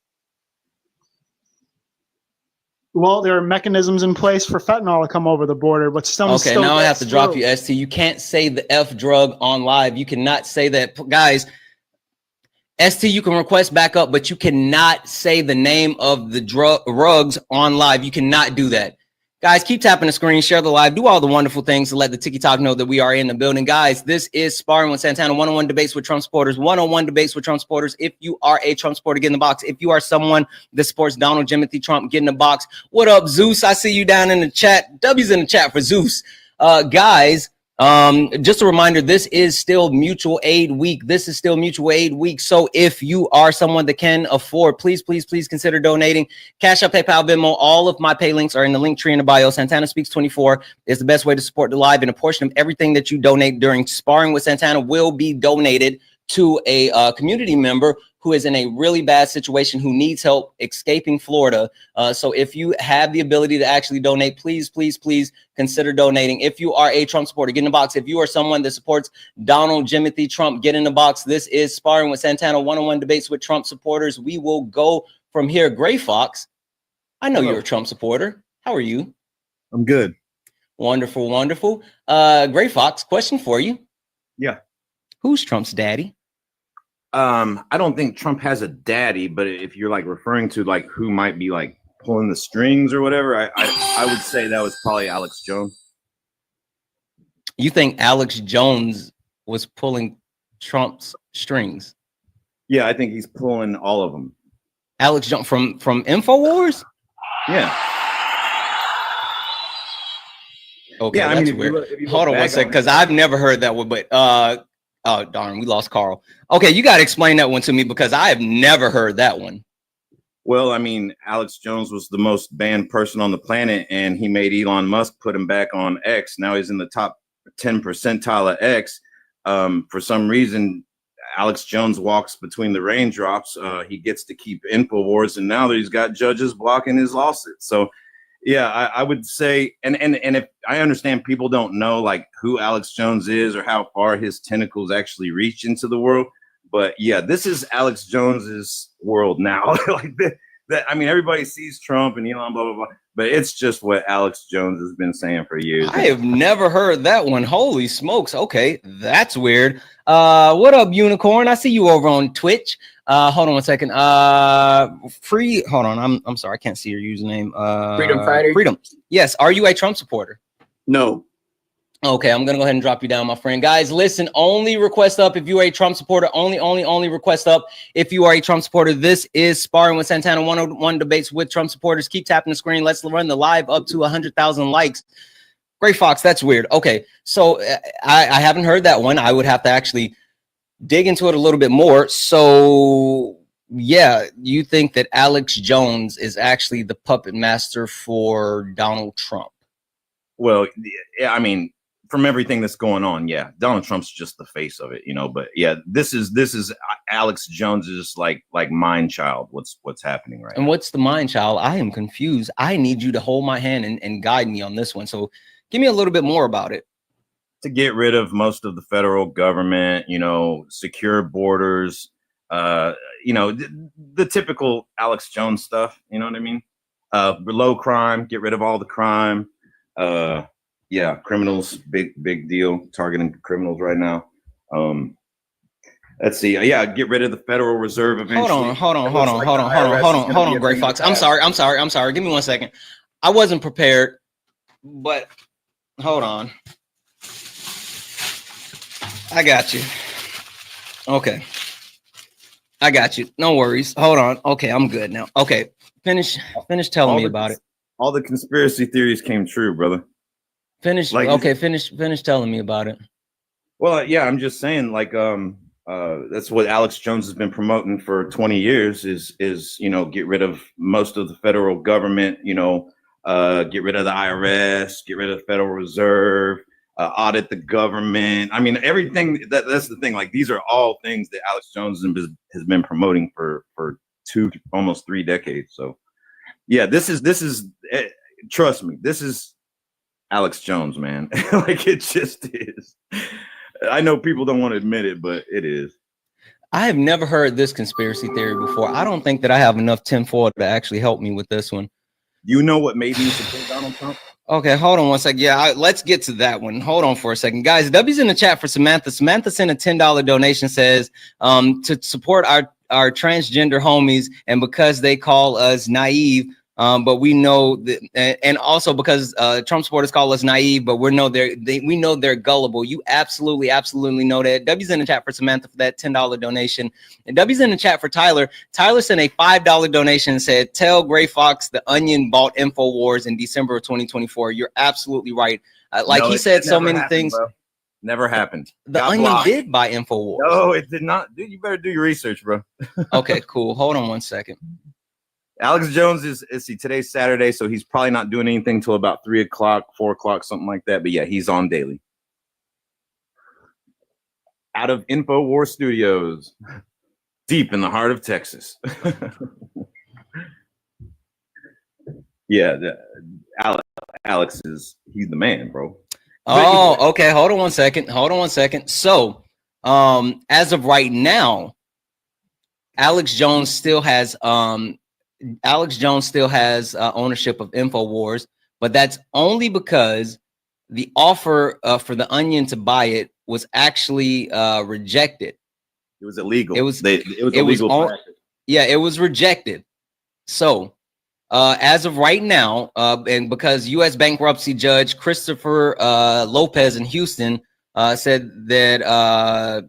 Well, there are mechanisms in place for fentanyl to come over the border, but some okay, now I have to drop you, ST. You can't say the F drug on live. You cannot say that, guys. ST, you can request back up, but you cannot say the name of the drugs on live. You cannot do that. Guys, keep tapping the screen, share the live, do all the wonderful things to let the TikTok know that we are in the building. Guys, this is Sparring with Santana, one-on-one debates with Trump supporters, one-on-one debates with Trump supporters. If you are a Trump supporter, get in the box. If you are someone that supports Donald Timothy Trump, get in the box. What up, Zeus? I see you down in the chat. W's in the chat for Zeus. Guys, just a reminder, this is still mutual aid week. So if you are someone that can afford, please consider donating. Cash App, PayPal, Venmo, all of my pay links are in the link tree in the bio. Santana Speaks 24 is the best way to support the live, and a portion of everything that you donate during Sparring with Santana will be donated to a community member who is in a really bad situation, who needs help escaping Florida. So if you have the ability to actually donate, please consider donating. If you are a Trump supporter, get in the box. If you are someone that supports Donald Timothy Trump, get in the box. This is Sparring with Santana, one-on-one debates with Trump supporters. We will go from here. Gray Fox, I know you're a Trump supporter. How are you? I'm good. Wonderful. Gray Fox, question for you. Yeah. Who's Trump's daddy? I don't think Trump has a daddy, but if you're like referring to like who might be like pulling the strings or whatever, I would say that was probably Alex Jones. You think Alex Jones was pulling Trump's strings? Yeah, I think he's pulling all of them. Alex Jones from InfoWars? Yeah. Okay, yeah, that's if weird. if you Hold on one second, because I've never heard that one, but oh darn, we lost Carl. Okay, you got to explain that one to me because I have never heard that one. Well, I mean, Alex Jones was the most banned person on the planet, and he made Elon Musk put him back on X. Now he's in the top 10 percentile of X. For some reason, Alex Jones walks between the raindrops. He gets to keep InfoWars, and now that he's got judges blocking his lawsuit. So, yeah, I would say, and if I understand people don't know like who Alex Jones is or how far his tentacles actually reach into the world. But yeah, this is Alex Jones's world now. Like that, I mean, everybody sees Trump and Elon, blah, blah, blah, but it's just what Alex Jones has been saying for years. I have never heard that one. Holy smokes. Okay, that's weird. What up, Unicorn? I see you over on Twitch. Hold on one second. Hold on. I'm sorry, I can't see your username. Freedom Fighter. Freedom. Yes. Are you a Trump supporter? No. Okay, I'm gonna go ahead and drop you down, my friend. Guys, listen, only request up if you are a Trump supporter. Only request up if you are a Trump supporter. This is Sparring with Santana, one-on-one debates with Trump supporters. Keep tapping the screen. Let's run the live up to 100,000 likes. Gray Fox, that's weird. Okay, so I haven't heard that one. I would have to actually dig into it a little bit more. So yeah, you think that Alex Jones is actually the puppet master for Donald Trump? Well, yeah, I mean, from everything that's going on, yeah, Donald Trump's just the face of it, you know. But yeah, this is Alex Jones's like mind child. What's happening right now? And what's the mind child? I am confused. I need you to hold my hand and guide me on this one. So give me a little bit more about it. To get rid of most of the federal government, you know, secure borders, you know, the typical Alex Jones stuff. You know what I mean? Below crime, get rid of all the crime. Yeah, criminals, big deal, targeting criminals right now. Let's see. Yeah, get rid of the Federal Reserve eventually. Hold on, Gray Fox. I'm sorry. Give me 1 second. I wasn't prepared, but hold on. I got you. Okay. I got you. No worries. Hold on. Okay, I'm good now. Okay. Finish telling me about it. All the conspiracy theories came true, brother. Finish telling me about it. Well, yeah, I'm just saying, like, that's what Alex Jones has been promoting for 20 years is, you know, get rid of most of the federal government, you know, get rid of the IRS, get rid of the Federal Reserve, audit the government. I mean, everything that's the thing. Like, these are all things that Alex Jones has been promoting for almost 3 decades. So yeah, this is trust me, this is Alex Jones, man. Like, it just is. I know people don't want to admit it, but it is. I have never heard this conspiracy theory before. I don't think that I have enough tinfoil to actually help me with this one. You know what made me support Donald Trump? Okay, hold on 1 second. Yeah, let's get to that one. Hold on for a second. Guys, W's in the chat for Samantha. Samantha sent a $10 donation, says to support our transgender homies, and because they call us naive, But we know that, and also because Trump supporters call us naive, but we know they're gullible. You absolutely know that. W's in the chat for Samantha for that $10 donation, and W's in the chat for Tyler. Tyler sent a $5 donation and said, "Tell Gray Fox the Onion bought InfoWars in December of 2024." You're absolutely right. Like he said so many things. Bro. Never happened. The Onion did buy InfoWars. No, it did not. Dude, you better do your research, bro. Okay, cool. Hold on one second. Alex Jones is see, today's Saturday, so he's probably not doing anything till about 3 o'clock, 4 o'clock, something like that. But yeah, he's on daily. Out of InfoWars Studios, deep in the heart of Texas. Yeah, Alex he's the man, bro. Oh, okay. Hold on one second. So, as of right now, Alex Jones still has ownership of InfoWars, but that's only because the offer for the Onion to buy it was actually rejected. It was illegal. It was illegal. Yeah, it was rejected. So, as of right now, and because U.S. bankruptcy judge Christopher Lopez in Houston said that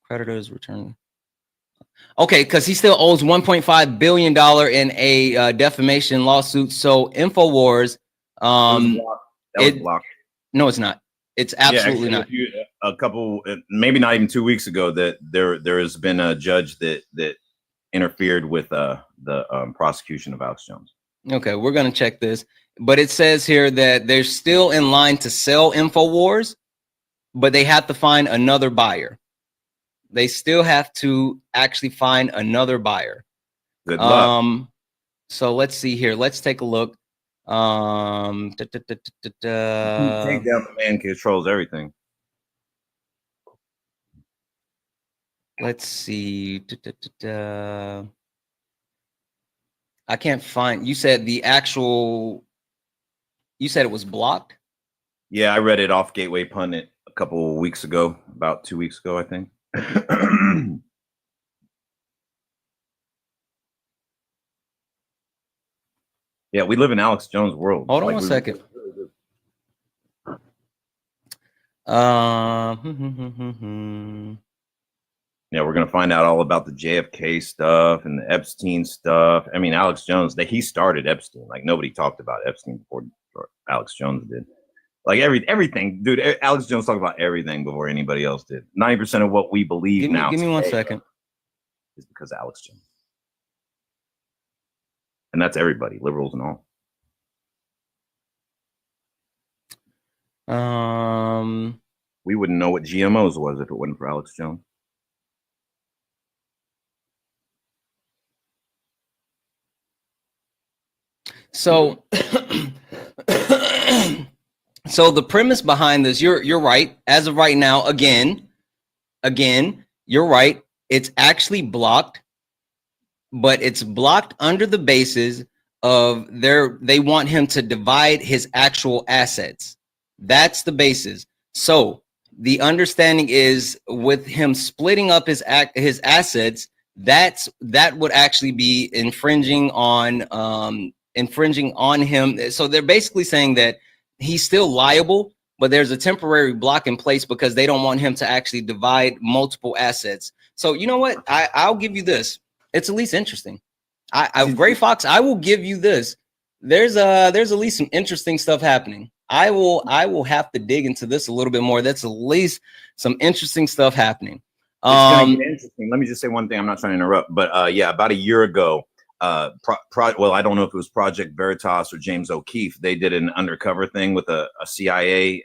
creditors return. Okay, because he still owes $1.5 billion in a defamation lawsuit. So InfoWars, that was blocked. No, it's not. It's absolutely not. A couple, maybe not even 2 weeks ago, that there has been a judge that interfered with the prosecution of Alex Jones. Okay, we're gonna check this, but it says here that they're still in line to sell InfoWars, but they have to find another buyer. They still have to actually find another buyer. Good luck. So let's see here. Let's take a look. Take down the man controls everything. Let's see. I can't find. You said the actual. You said it was blocked. Yeah, I read it off Gateway Pundit a couple of weeks ago, about 2 weeks ago, I think. Yeah, we live in Alex Jones' world. Hold on one second. Yeah, we're gonna find out all about the JFK stuff and the Epstein stuff. I mean, Alex Jones, he started Epstein. Like nobody talked about Epstein before Alex Jones did. Like everything, dude. Alex Jones talked about everything before anybody else did. 90% of what we believe now. Give me 1 second. Is because of Alex Jones, and that's everybody, liberals and all. We wouldn't know what GMOs was if it wasn't for Alex Jones. So, so the premise behind this, you're right. As of right now, again, you're right. It's actually blocked, but it's blocked under the basis of they want him to divide his actual assets. That's the basis. So the understanding is with him splitting up his assets, that would actually be infringing on him. So they're basically saying that he's still liable, but there's a temporary block in place because they don't want him to actually divide multiple assets. So you know what? I'll give you this. It's at least interesting. Gray Fox, I will give you this. There's at least some interesting stuff happening. I will have to dig into this a little bit more. That's at least some interesting stuff happening. It's gonna get interesting. Let me just say one thing. I'm not trying to interrupt, but yeah, about a year ago, well, I don't know if it was Project Veritas or James O'Keefe. They did an undercover thing with a CIA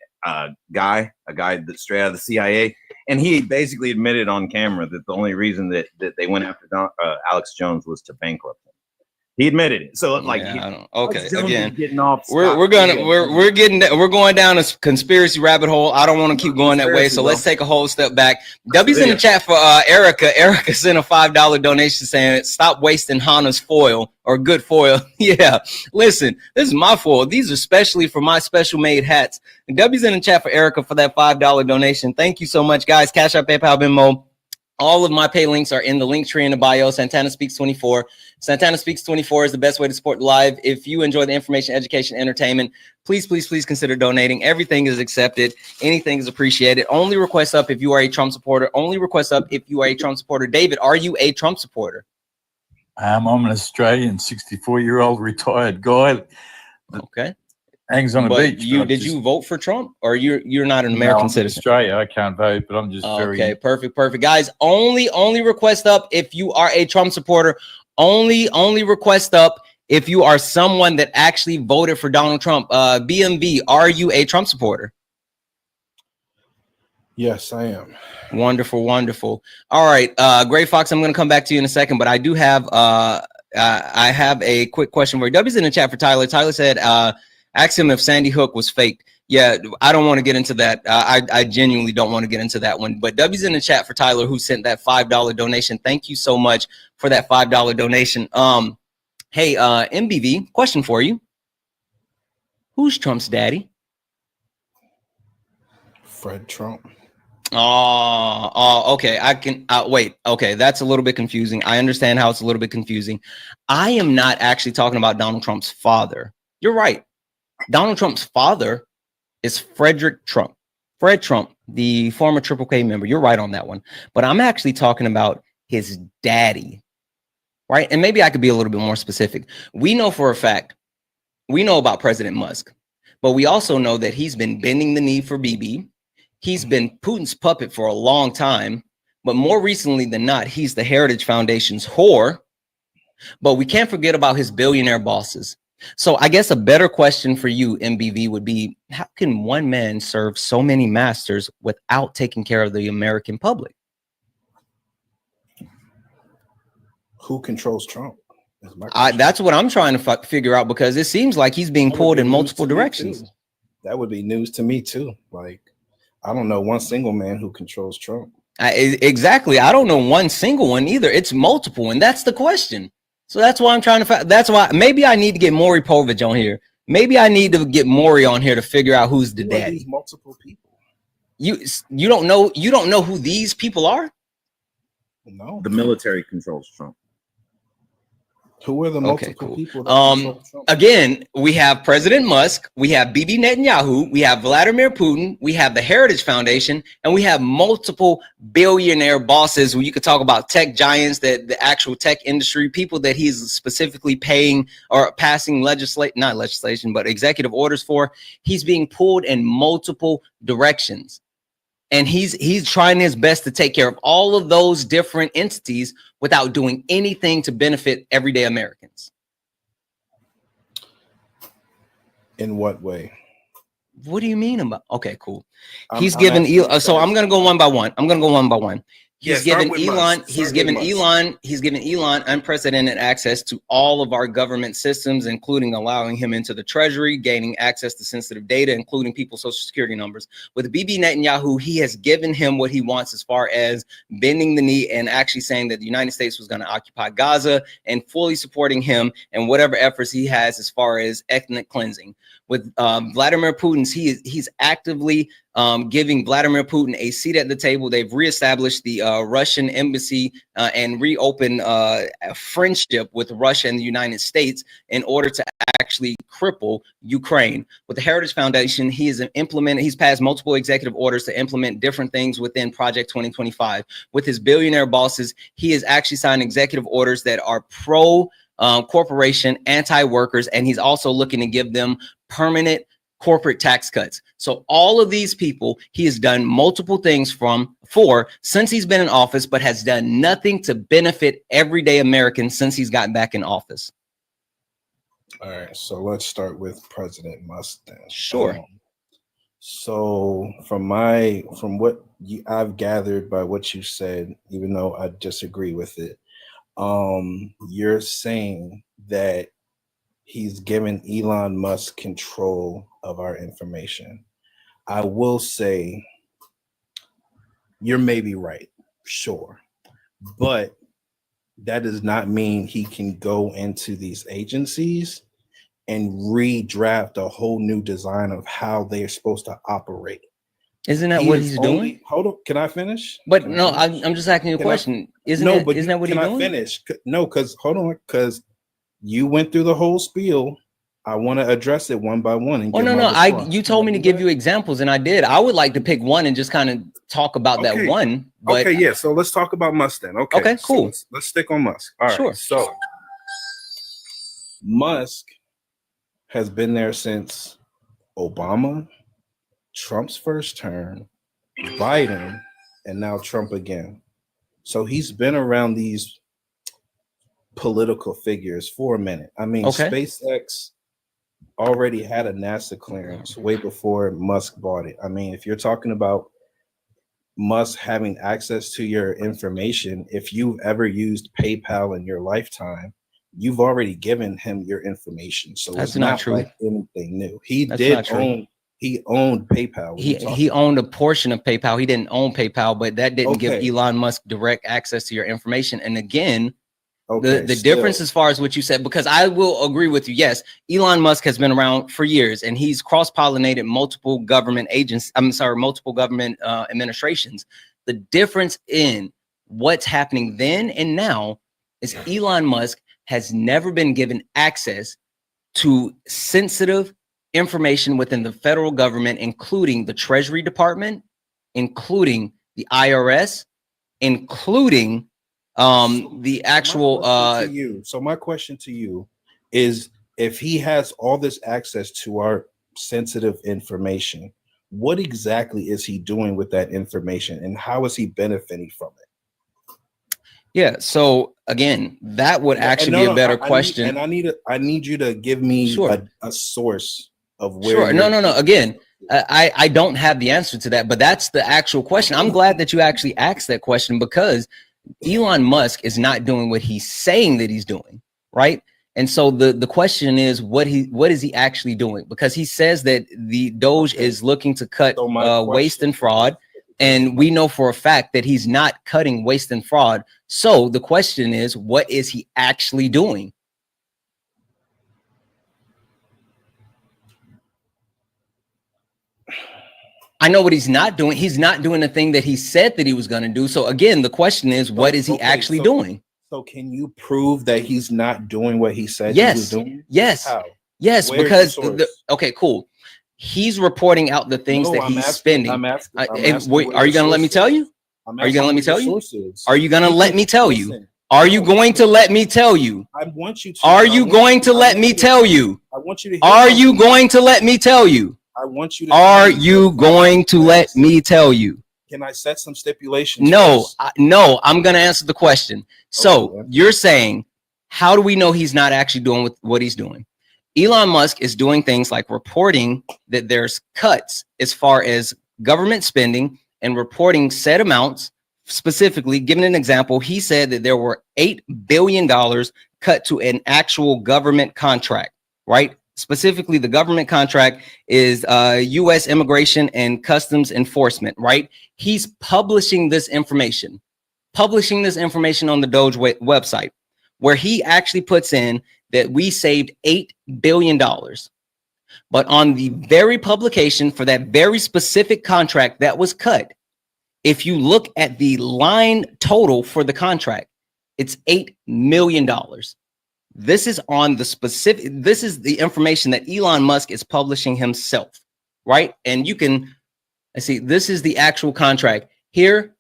guy that's straight out of the CIA, and he basically admitted on camera that the only reason that they went after Alex Jones was to bankrupt him. He admitted it. So like, yeah, okay, again, getting off. We're going down a conspiracy rabbit hole. I don't want to keep going that way. So let's take a whole step back. W's in the chat for Erica. Erica sent a $5 donation saying, "Stop wasting Hana's foil or good foil." Yeah, listen, this is my foil. These are specially for my special made hats. And W's in the chat for Erica for that $5 donation. Thank you so much, guys. Cash App, PayPal, Venmo. All of my pay links are in the link tree in the bio. Santana Speaks 24. Santana Speaks 24 is the best way to support live. If you enjoy the information, education, entertainment, please consider donating. Everything is accepted. Anything is appreciated. Only request up if you are a Trump supporter. Only request up if you are a Trump supporter. David, are you a Trump supporter? I'm an Australian 64-year-old retired guy. Okay. Hangs on the But beach. did you vote for Trump, or you're not an American citizen? Australia, I can't vote, but I'm just okay. Perfect, guys. Only request up if you are a Trump supporter. Only request up if you are someone that actually voted for Donald Trump. BMV, are you a Trump supporter? Yes, I am. Wonderful. All right, Gray Fox, I'm going to come back to you in a second, but I do have I have a quick question for you. W's in the chat for Tyler. Tyler said, ask him if Sandy Hook was fake. Yeah, I don't want to get into that. I genuinely don't want to get into that one. But W's in the chat for Tyler, who sent that $5 donation. Thank you so much for that $5 donation. Hey, MBV, question for you. Who's Trump's daddy? Fred Trump. Oh, okay. I can wait. Okay, that's a little bit confusing. I understand how it's a little bit confusing. I am not actually talking about Donald Trump's father. You're right. Donald Trump's father is Frederick Trump. Fred Trump, the former Triple K member. You're right on that one. But I'm actually talking about his daddy, right? And maybe I could be a little bit more specific. We know for a fact, we know about President Musk, but we also know that he's been bending the knee for Bibi. He's been Putin's puppet for a long time, but more recently than not, he's the Heritage Foundation's whore. But we can't forget about his billionaire bosses. So I guess a better question for you, MBV, would be, how can one man serve so many masters without taking care of the American public? Who controls Trump? That's what I'm trying to figure out, because it seems like he's being pulled in multiple directions. That would be news to me too. Like, I don't know one single man who controls Trump. Exactly. I don't know one single one either. It's multiple, and that's the question. So that's why I'm trying to. That's why maybe I need to get Maury Povich on here. Maybe I need to get Maury on here to figure out who's the daddy. These multiple people. You don't know. You don't know who these people are. No. The military controls Trump. Who are the multiple people? Again, we have President Musk, we have Bibi Netanyahu, we have Vladimir Putin, we have the Heritage Foundation, and we have multiple billionaire bosses where you could talk about tech giants, that the actual tech industry, people that he's specifically paying or passing not legislation, but executive orders for. He's being pulled in multiple directions. And he's trying his best to take care of all of those different entities without doing anything to benefit everyday Americans. In what way? What do you mean about? Okay, cool. He's given so I'm going to go one by one. He's given Elon unprecedented access to all of our government systems, including allowing him into the Treasury, gaining access to sensitive data, including people's social security numbers. With Bibi Netanyahu, he has given him what he wants as far as bending the knee and actually saying that the United States was going to occupy Gaza, and fully supporting him and whatever efforts he has as far as ethnic cleansing. With Vladimir Putin, he's actively giving Vladimir Putin a seat at the table. They've reestablished the Russian embassy and reopened a friendship with Russia and the United States in order to actually cripple Ukraine. With the Heritage Foundation, he's passed multiple executive orders to implement different things within Project 2025. With his billionaire bosses, he has actually signed executive orders that are pro corporation, anti-workers, and he's also looking to give them permanent corporate tax cuts. So all of these people, he has done multiple things for since he's been in office, but has done nothing to benefit everyday Americans since he's gotten back in office. All right, so let's start with President Musk then. Sure. So from what I've gathered by what you said, even though I disagree with it, you're saying that he's given Elon Musk control of our information. I will say you're maybe right, sure, but that does not mean he can go into these agencies and redraft a whole new design of how they're supposed to operate. Isn't that He what is he's only, doing? hold on, can I finish? But Can I no, finish? I'm just asking you a Can I- question. Isn't No, that but isn't that what he's can I doing? finish? No, because hold on, because you went through the whole spiel. I want to address it one by one and Well, give no, my no. response. You Can told I me to do give that? you examples, and I did. I would like to pick one and just kind of talk about that Okay. one. But Okay, yeah. So let's talk about Musk then. Okay, Okay, so cool. let's stick on Musk. All right. Sure. So Musk has been there since Obama, Trump's first term, Biden, and now Trump again. So he's been around these political figures for a minute. I mean, Okay. SpaceX already had a NASA clearance way before Musk bought it. I mean, if you're talking about Musk having access to your information, if you've ever used PayPal in your lifetime, you've already given him your information. So That's it's not not true. like anything new. He That's did not true. own, he owned PayPal. What are you talking He about? owned a portion of PayPal. He didn't own PayPal, but that didn't give Okay. Elon Musk direct access to your information. And again, Okay, the still. difference as far as what you said, because I will agree with you. Yes, Elon Musk has been around for years, and he's cross-pollinated multiple government agents. Multiple government administrations. The difference in what's happening then and now is Elon Musk has never been given access to sensitive information within the federal government, including the Treasury Department, including the IRS, including the actual my question to you is, if he has all this access to our sensitive information, what exactly is he doing with that information, and how is he benefiting from it? yeah, so again, that would actually be a better question. I need you to give me Sure. a source of where. Sure. No. Again, I don't have the answer to that, but that's the actual question. I'm glad that you actually asked that question, because Elon Musk is not doing what he's saying that he's doing, right? And so the question is, what is he actually doing? Because he says that the Doge is looking to cut waste and fraud, and we know for a fact that he's not cutting waste and fraud. So the question is, what is he actually doing? I know what he's not doing. He's not doing the thing that he said that he was going to do. So again, the question is, what is he actually doing? So can you prove that he's not doing what he said Yes. he was doing? Yes. How? Yes, Where's because the source? okay, cool. He's reporting out the things No, that I'm he's asking- spending. I'm asking Are what you going to your let me source tell is. you? I'm Are you going to let me asking tell what you? your source is. Are you going to let me tell you? Listen, Are you going to let me tell you? I want you to. Are I you want going you- to I let want me you to- tell you? I want you to. Are you going to let me tell you? I want you to. Are tell me you what going to let me tell you? Can I set some stipulations? No, first? no, I'm going to answer the question. So Okay. you're saying, how do we know he's not actually doing what he's doing? Elon Musk is doing things like reporting that there's cuts as far as government spending and reporting said amounts. Specifically, giving an example, he said that there were $8 billion cut to an actual government contract, right? Specifically, the government contract is U.S. Immigration and Customs Enforcement, right? He's publishing this information on the Doge website, where he actually puts in that we saved $8 billion. But on the very publication for that very specific contract that was cut, if you look at the line total for the contract, it's $8 million. This is on the specific, this is the information that Elon Musk is publishing himself, right? And you can, let's see, this is the actual contract. Here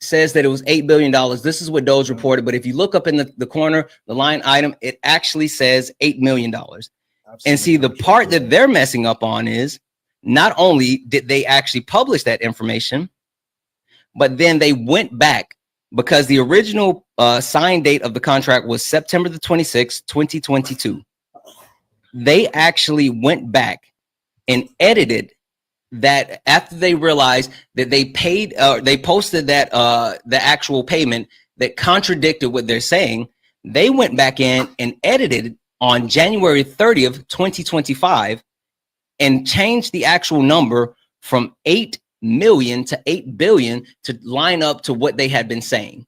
says that it was $8 billion. This is what Doge reported. But if you look up in the corner, the line item, it actually says $8 million. And see, the part that they're messing up on is not only did they actually publish that information, but then they went back, because the original sign date of the contract was September the 26th, 2022. They actually went back and edited that after they realized that they paid, they posted that the actual payment that contradicted what they're saying. They went back in and edited on January 30th, 2025, and changed the actual number from 8 million to 8 billion to line up to what they had been saying.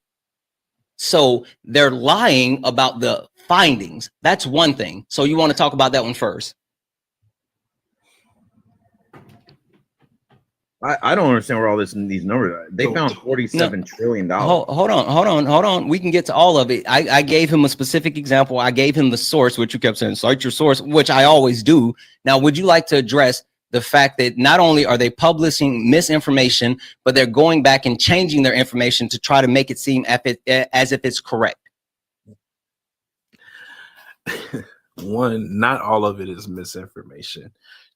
So they're lying about the findings. That's one thing. So you want to talk about that one first? I don't understand where all these numbers are. They found $47 trillion. Hold on. We can get to all of it. I gave him a specific example. I gave him the source, which you kept saying, cite your source, which I always do. Now, would you like to address the fact that not only are they publishing misinformation, but they're going back and changing their information to try to make it seem as if it's correct? One, not all of it is misinformation.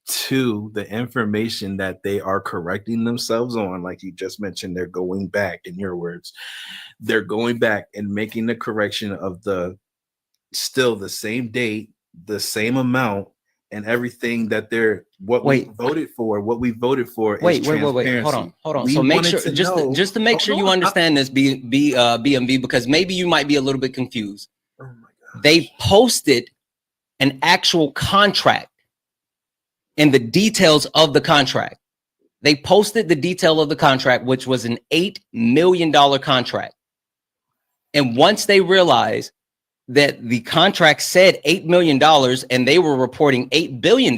Two, the information that they are correcting themselves on, like you just mentioned, they're going back, in your words, they're going back and making the correction of still the same date, the same amount, and everything that we voted for. What we voted for is transparency. Hold on. So make sure, just to make sure you understand this, BMV, because maybe you might be a little bit confused. Oh my gosh. They posted an actual contract and the details of the contract. They posted the detail of the contract, which was an $8 million contract. And once they realized that the contract said $8 million and they were reporting $8 billion,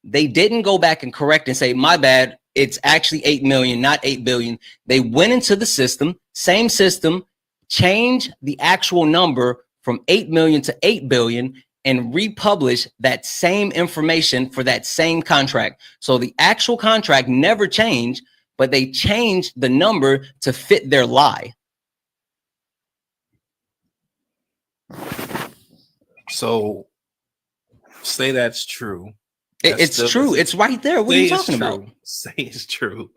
they didn't go back and correct and say, my bad, it's actually 8 million, not 8 billion. They went into the system, same system, changed the actual number from 8 million to 8 billion, and republish that same information for that same contract. So the actual contract never changed, but they changed the number to fit their lie. So say that's true. It's true. It's right there. What are you talking about? Say it's true.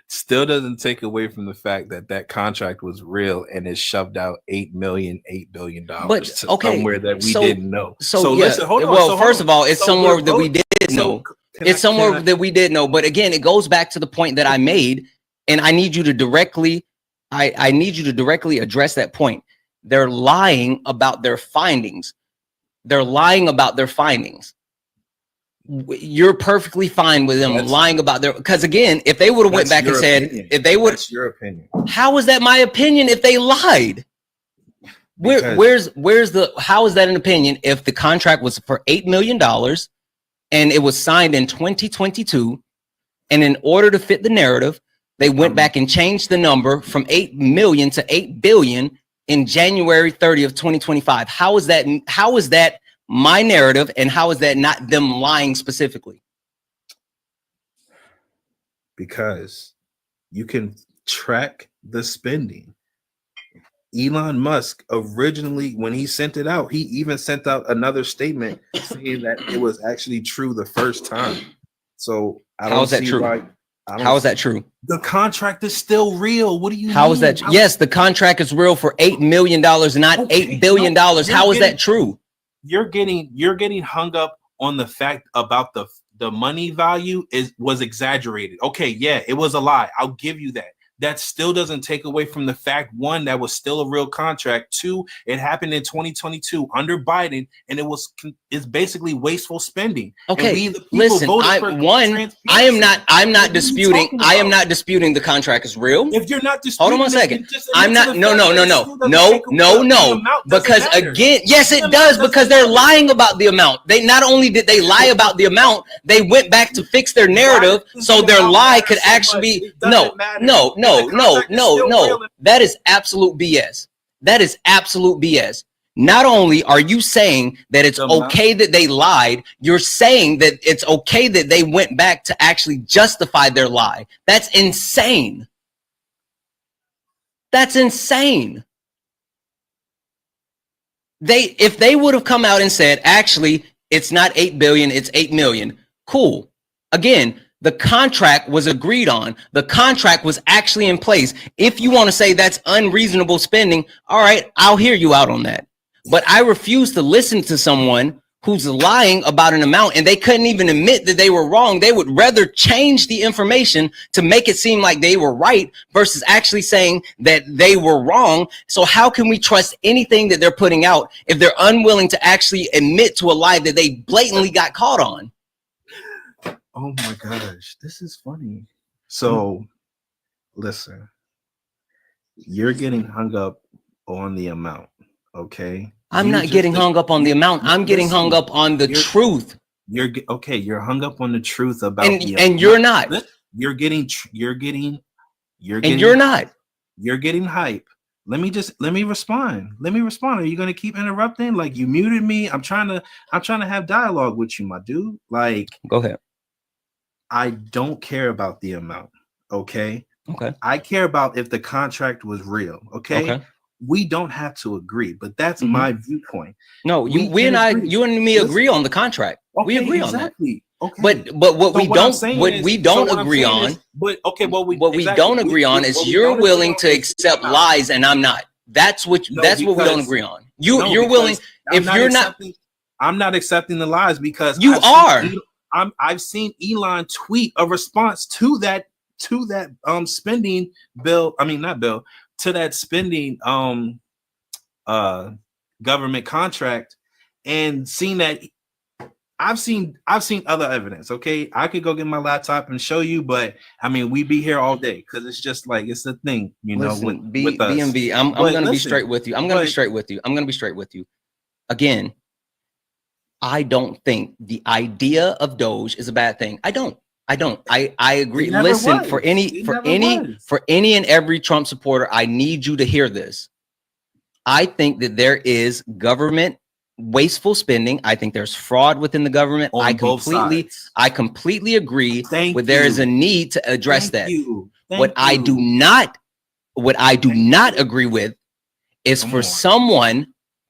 Still doesn't take away from the fact that that contract was real and it shoved out $8 billion, $8 billion to somewhere that we didn't know. So yeah, listen, hold on. Well, first of all, it's somewhere that we did know. It's somewhere that we did know. But again, it goes back to the point that I made, and I need you to directly, I need you to directly address that point. They're lying about their findings. They're lying about their findings. You're perfectly fine with them lying about their, because again, if they would have went back and said, if they would, that's your opinion. How is that my opinion if they lied? Where's the, how is that an opinion if the contract was for $8 million and it was signed in 2022, and in order to fit the narrative, they went back and changed the number from 8 million to 8 billion in January 30th, 2025. How is that my narrative, and how is that not them lying specifically? Because you can track the spending. Elon Musk originally, when he sent it out, he even sent out another statement saying that it was actually true the first time. So how is that true? How is that true? The contract is still real. What do you mean? How is that? Yes, the contract is real for $8 million, not $8 billion. How is that true? You're getting hung up on the fact about the money value was exaggerated. Okay, yeah, it was a lie. I'll give you that. That still doesn't take away from the fact, one, that was still a real contract. Two, it happened in 2022 under Biden, and it's basically wasteful spending. Okay, listen, I'm not disputing the contract is real. If you're not disputing, hold on 1 second. I'm not. No. Because again, yes, it does, because they're lying about the amount. They not only did they lie about the amount, they went back to fix their narrative so their lie could actually be no. That is absolute BS. That is absolute BS. Not only are you saying that it's okay that they lied, you're saying that it's okay that they went back to actually justify their lie. That's insane. That's insane. If they would have come out and said, actually, it's not 8 billion, it's 8 million. Cool. Again, the contract was agreed on. The contract was actually in place. If you want to say that's unreasonable spending, all right, I'll hear you out on that. But I refuse to listen to someone who's lying about an amount and they couldn't even admit that they were wrong. They would rather change the information to make it seem like they were right versus actually saying that they were wrong. So how can we trust anything that they're putting out if they're unwilling to actually admit to a lie that they blatantly got caught on? Oh my gosh, this is funny. So, listen, you're getting hung up on the amount, okay? I'm not getting hung up on the amount. I'm getting hung up on the truth. You're okay. You're hung up on the truth about the amount. And you're not. you're getting and you're not. You're getting hype. Let me respond. Are you gonna keep interrupting? Like, you muted me. I'm trying to have dialogue with you, my dude. Like, Go ahead. I don't care about the amount. Okay. Okay. I care about if the contract was real. Okay. Okay. We don't have to agree, but that's my viewpoint. No, you can agree. you and me agree on the contract. We Okay, agree on that. exactly. Okay. But what we don't agree on, but okay, what we don't agree on is you're willing to accept lies and I'm not. That's what we don't agree on. You're willing if you're not. I'm not accepting the lies because you are. I've seen Elon tweet a response to that spending bill. I mean, not bill, to that spending government contract, and seen that. I've seen other evidence. Okay, I could go get my laptop and show you, but I mean, we be here all day because it's just like it's the thing, you know. Listen, with us. BMB, I'm going to be straight with you. I'm going to be straight with you. Again, I don't think the idea of Doge is a bad thing. I don't. I agree. Listen, for any and every Trump supporter, I need you to hear this. I think that there is government wasteful spending. I think there's fraud within the government. I completely agree with there is a need to address that. What I do not agree with is for someone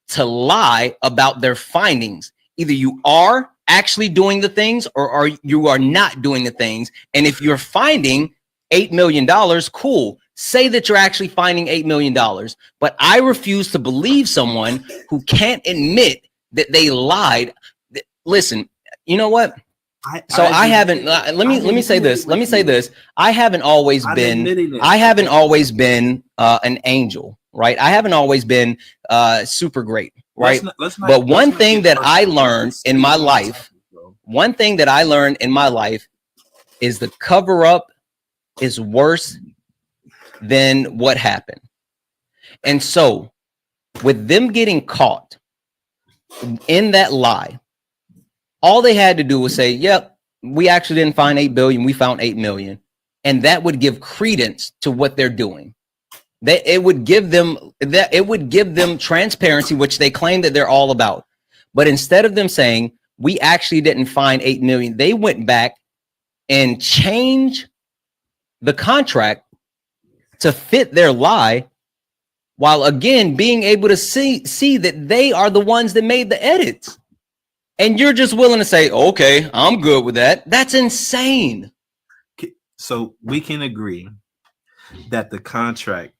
to lie about their findings. Either you are actually doing the things or you are not doing the things. And if you're finding $8 million, cool. Say that you're actually finding $8 million. But I refuse to believe someone who can't admit that they lied. Listen, you know what? I haven't. Let me say this. I haven't always been an angel, right? I haven't always been super great, right? But one thing that I learned in my life is the cover up is worse than what happened. And so with them getting caught in that lie, all they had to do was say, yep, we actually didn't find 8 billion, we found 8 million. And that would give credence to what they're doing. It would give them transparency, which they claim that they're all about. But instead of them saying, we actually didn't find 8 million, they went back and changed the contract to fit their lie, while again being able to see that they are the ones that made the edits. And you're just willing to say, okay, I'm good with that. That's insane. So we can agree that the contract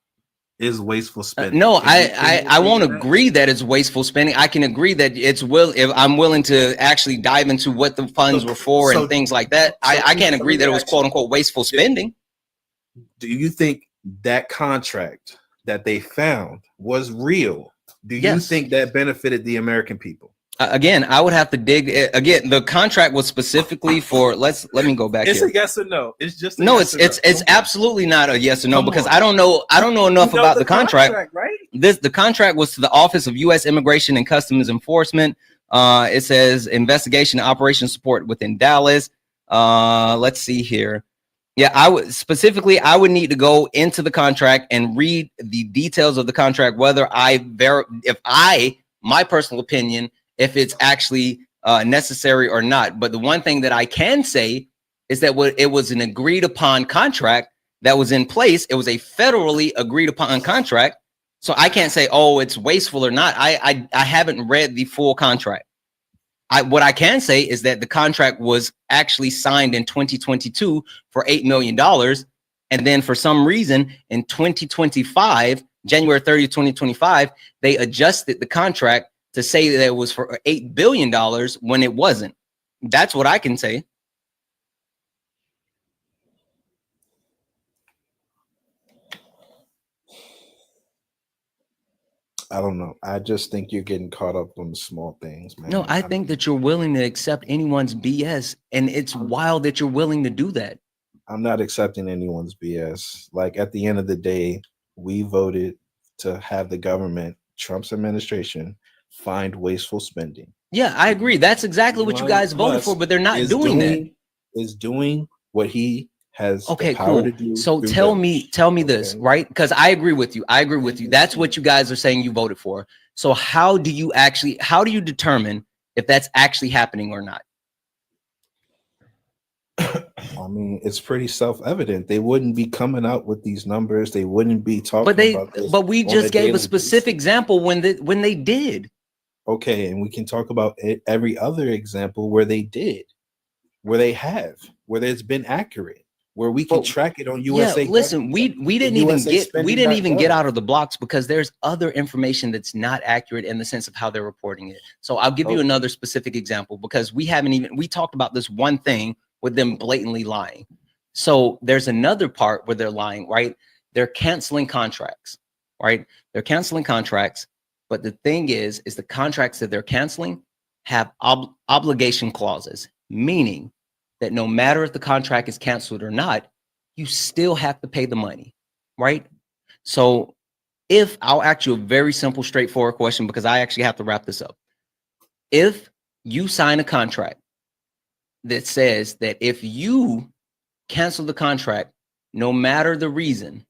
is wasteful spending. No, I won't agree that it's wasteful spending. I can agree that if I'm willing to actually dive into what the funds were for and things like that. I can't agree that it was quote unquote wasteful spending. Do you think that contract that they found was real? Do you think that benefited the American people? Again, I would have to dig. Again, the contract was specifically for. Let me go back. It's a yes or no. It's just it's absolutely not a yes or no because I don't know enough about the contract. Right? The contract was to the Office of U.S. Immigration and Customs Enforcement. It says investigation and operation support within Dallas. Let's see here. Yeah, I would need to go into the contract and read the details of the contract, whether my personal opinion, if it's actually necessary or not. But the one thing that I can say is that it was an agreed upon contract that was in place. It was a federally agreed upon contract. So I can't say, oh, it's wasteful or not. I haven't read the full contract. What I can say is that the contract was actually signed in 2022 for $8 million. And then for some reason in 2025, January 30th, 2025, they adjusted the contract to say that it was for $8 billion when it wasn't. That's what I can say. I don't know. I just think you're getting caught up on the small things, man. No, I think that you're willing to accept anyone's BS, and it's wild that you're willing to do that. I'm not accepting anyone's BS. Like, at the end of the day, we voted to have the government, Trump's administration, find wasteful spending. Yeah, I agree. That's exactly what you guys voted for, but they're not doing that. Is doing what he has Okay, the power cool. to do. So through tell them. me this, right? Because I agree with you. I agree with you. That's what you guys are saying you voted for. So how do you determine if that's actually happening or not? I mean, it's pretty self-evident. They wouldn't be coming out with these numbers. They wouldn't be talking about this. But we on just gave a daily specific basis. example when they did. Okay, and we can talk about every other example where they did, where they have, where it's been accurate, where we can But- track it on Yeah, USA. listen, we didn't even get out of the blocks because there's other information that's not accurate in the sense of how they're reporting it. So I'll give you Okay. another specific example because we talked about this one thing with them blatantly lying. So there's another part where they're lying, right? They're canceling contracts, right? They're canceling contracts, but the thing is the contracts that they're canceling have obligation clauses, meaning that no matter if the contract is canceled or not, you still have to pay the money, right? So if I'll ask you a very simple, straightforward question, because I actually have to wrap this up. If you sign a contract that says that if you cancel the contract, no matter the reason,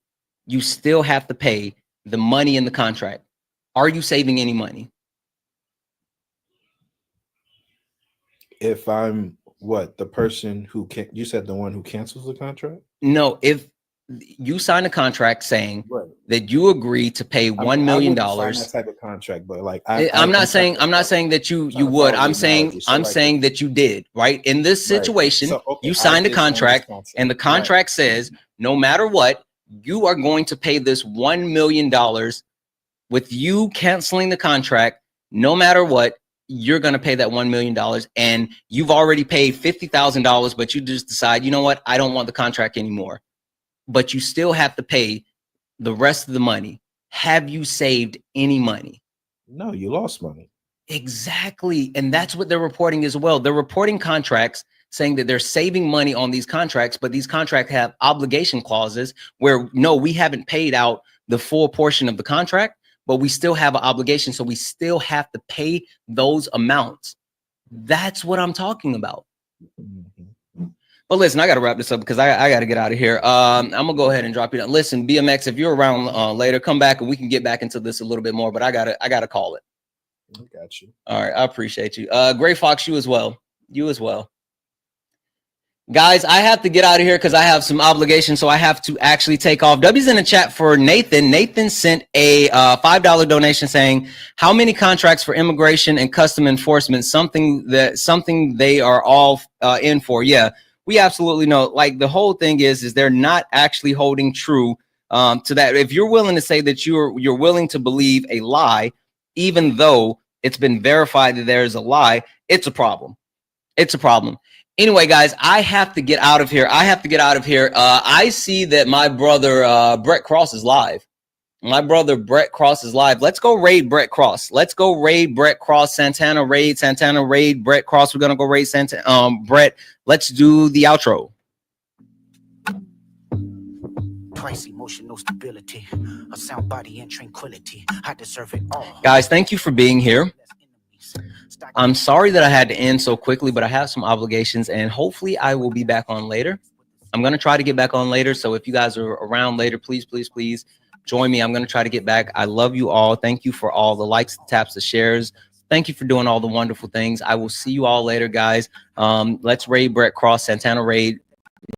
you still have to pay the money in the contract, are you saving any money? If I'm the person who can, you said the one who cancels the contract? No, if you sign a contract saying Right. that you agree to pay $1 million. I wouldn't sign that type of contract, but like I'm not saying that you would. I'm saying that you did, right? In this situation, So, okay, you signed a I did sign this contract, and the contract says no matter what, you are going to pay this $1 million. With you canceling the contract, no matter what, you're going to pay that $1 million, and you've already paid $50,000, but you just decide, you know what, I don't want the contract anymore. But you still have to pay the rest of the money. Have you saved any money? No, you lost money. Exactly. And that's what they're reporting as well. They're reporting contracts saying that they're saving money on these contracts, but these contracts have obligation clauses where, no, we haven't paid out the full portion of the contract, but we still have an obligation. So we still have to pay those amounts. That's what I'm talking about. But listen, I got to wrap this up because I got to get out of here. I'm going to go ahead and drop you down. Listen, BMX, if you're around later, come back and we can get back into this a little bit more, but I got to call it. I got you. All right. I appreciate you. Gray Fox, you as well. You as well. Guys, I have to get out of here because I have some obligations, so I have to actually take off. W's in the chat for Nathan. Nathan sent a $5 donation saying, how many contracts for immigration and custom enforcement? Something they are all in for. Yeah. We absolutely know. Like the whole thing is they're not actually holding true to that. If you're willing to say that you're willing to believe a lie, even though it's been verified that there is a lie, it's a problem. It's a problem. Anyway, guys, I have to get out of here. I see that my brother Brett Cross is live. Let's go raid Brett Cross. Santana raid Brett Cross. We're gonna go raid Brett. Let's do the outro. Twice emotional stability, a sound body and tranquility. I deserve it all. Guys, thank you for being here. I'm sorry that I had to end so quickly, but I have some obligations and hopefully I will be back on later. I'm going to try to get back on later. So if you guys are around later, please join me. I'm going to try to get back. I love you all. Thank you for all the likes, the taps, the shares. Thank you for doing all the wonderful things. I will see you all later, guys. Let's raid Brett Cross, Santana raid.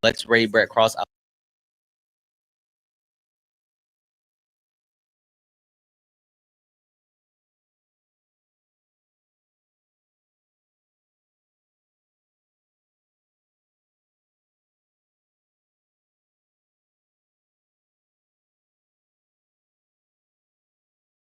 Let's raid Brett Cross.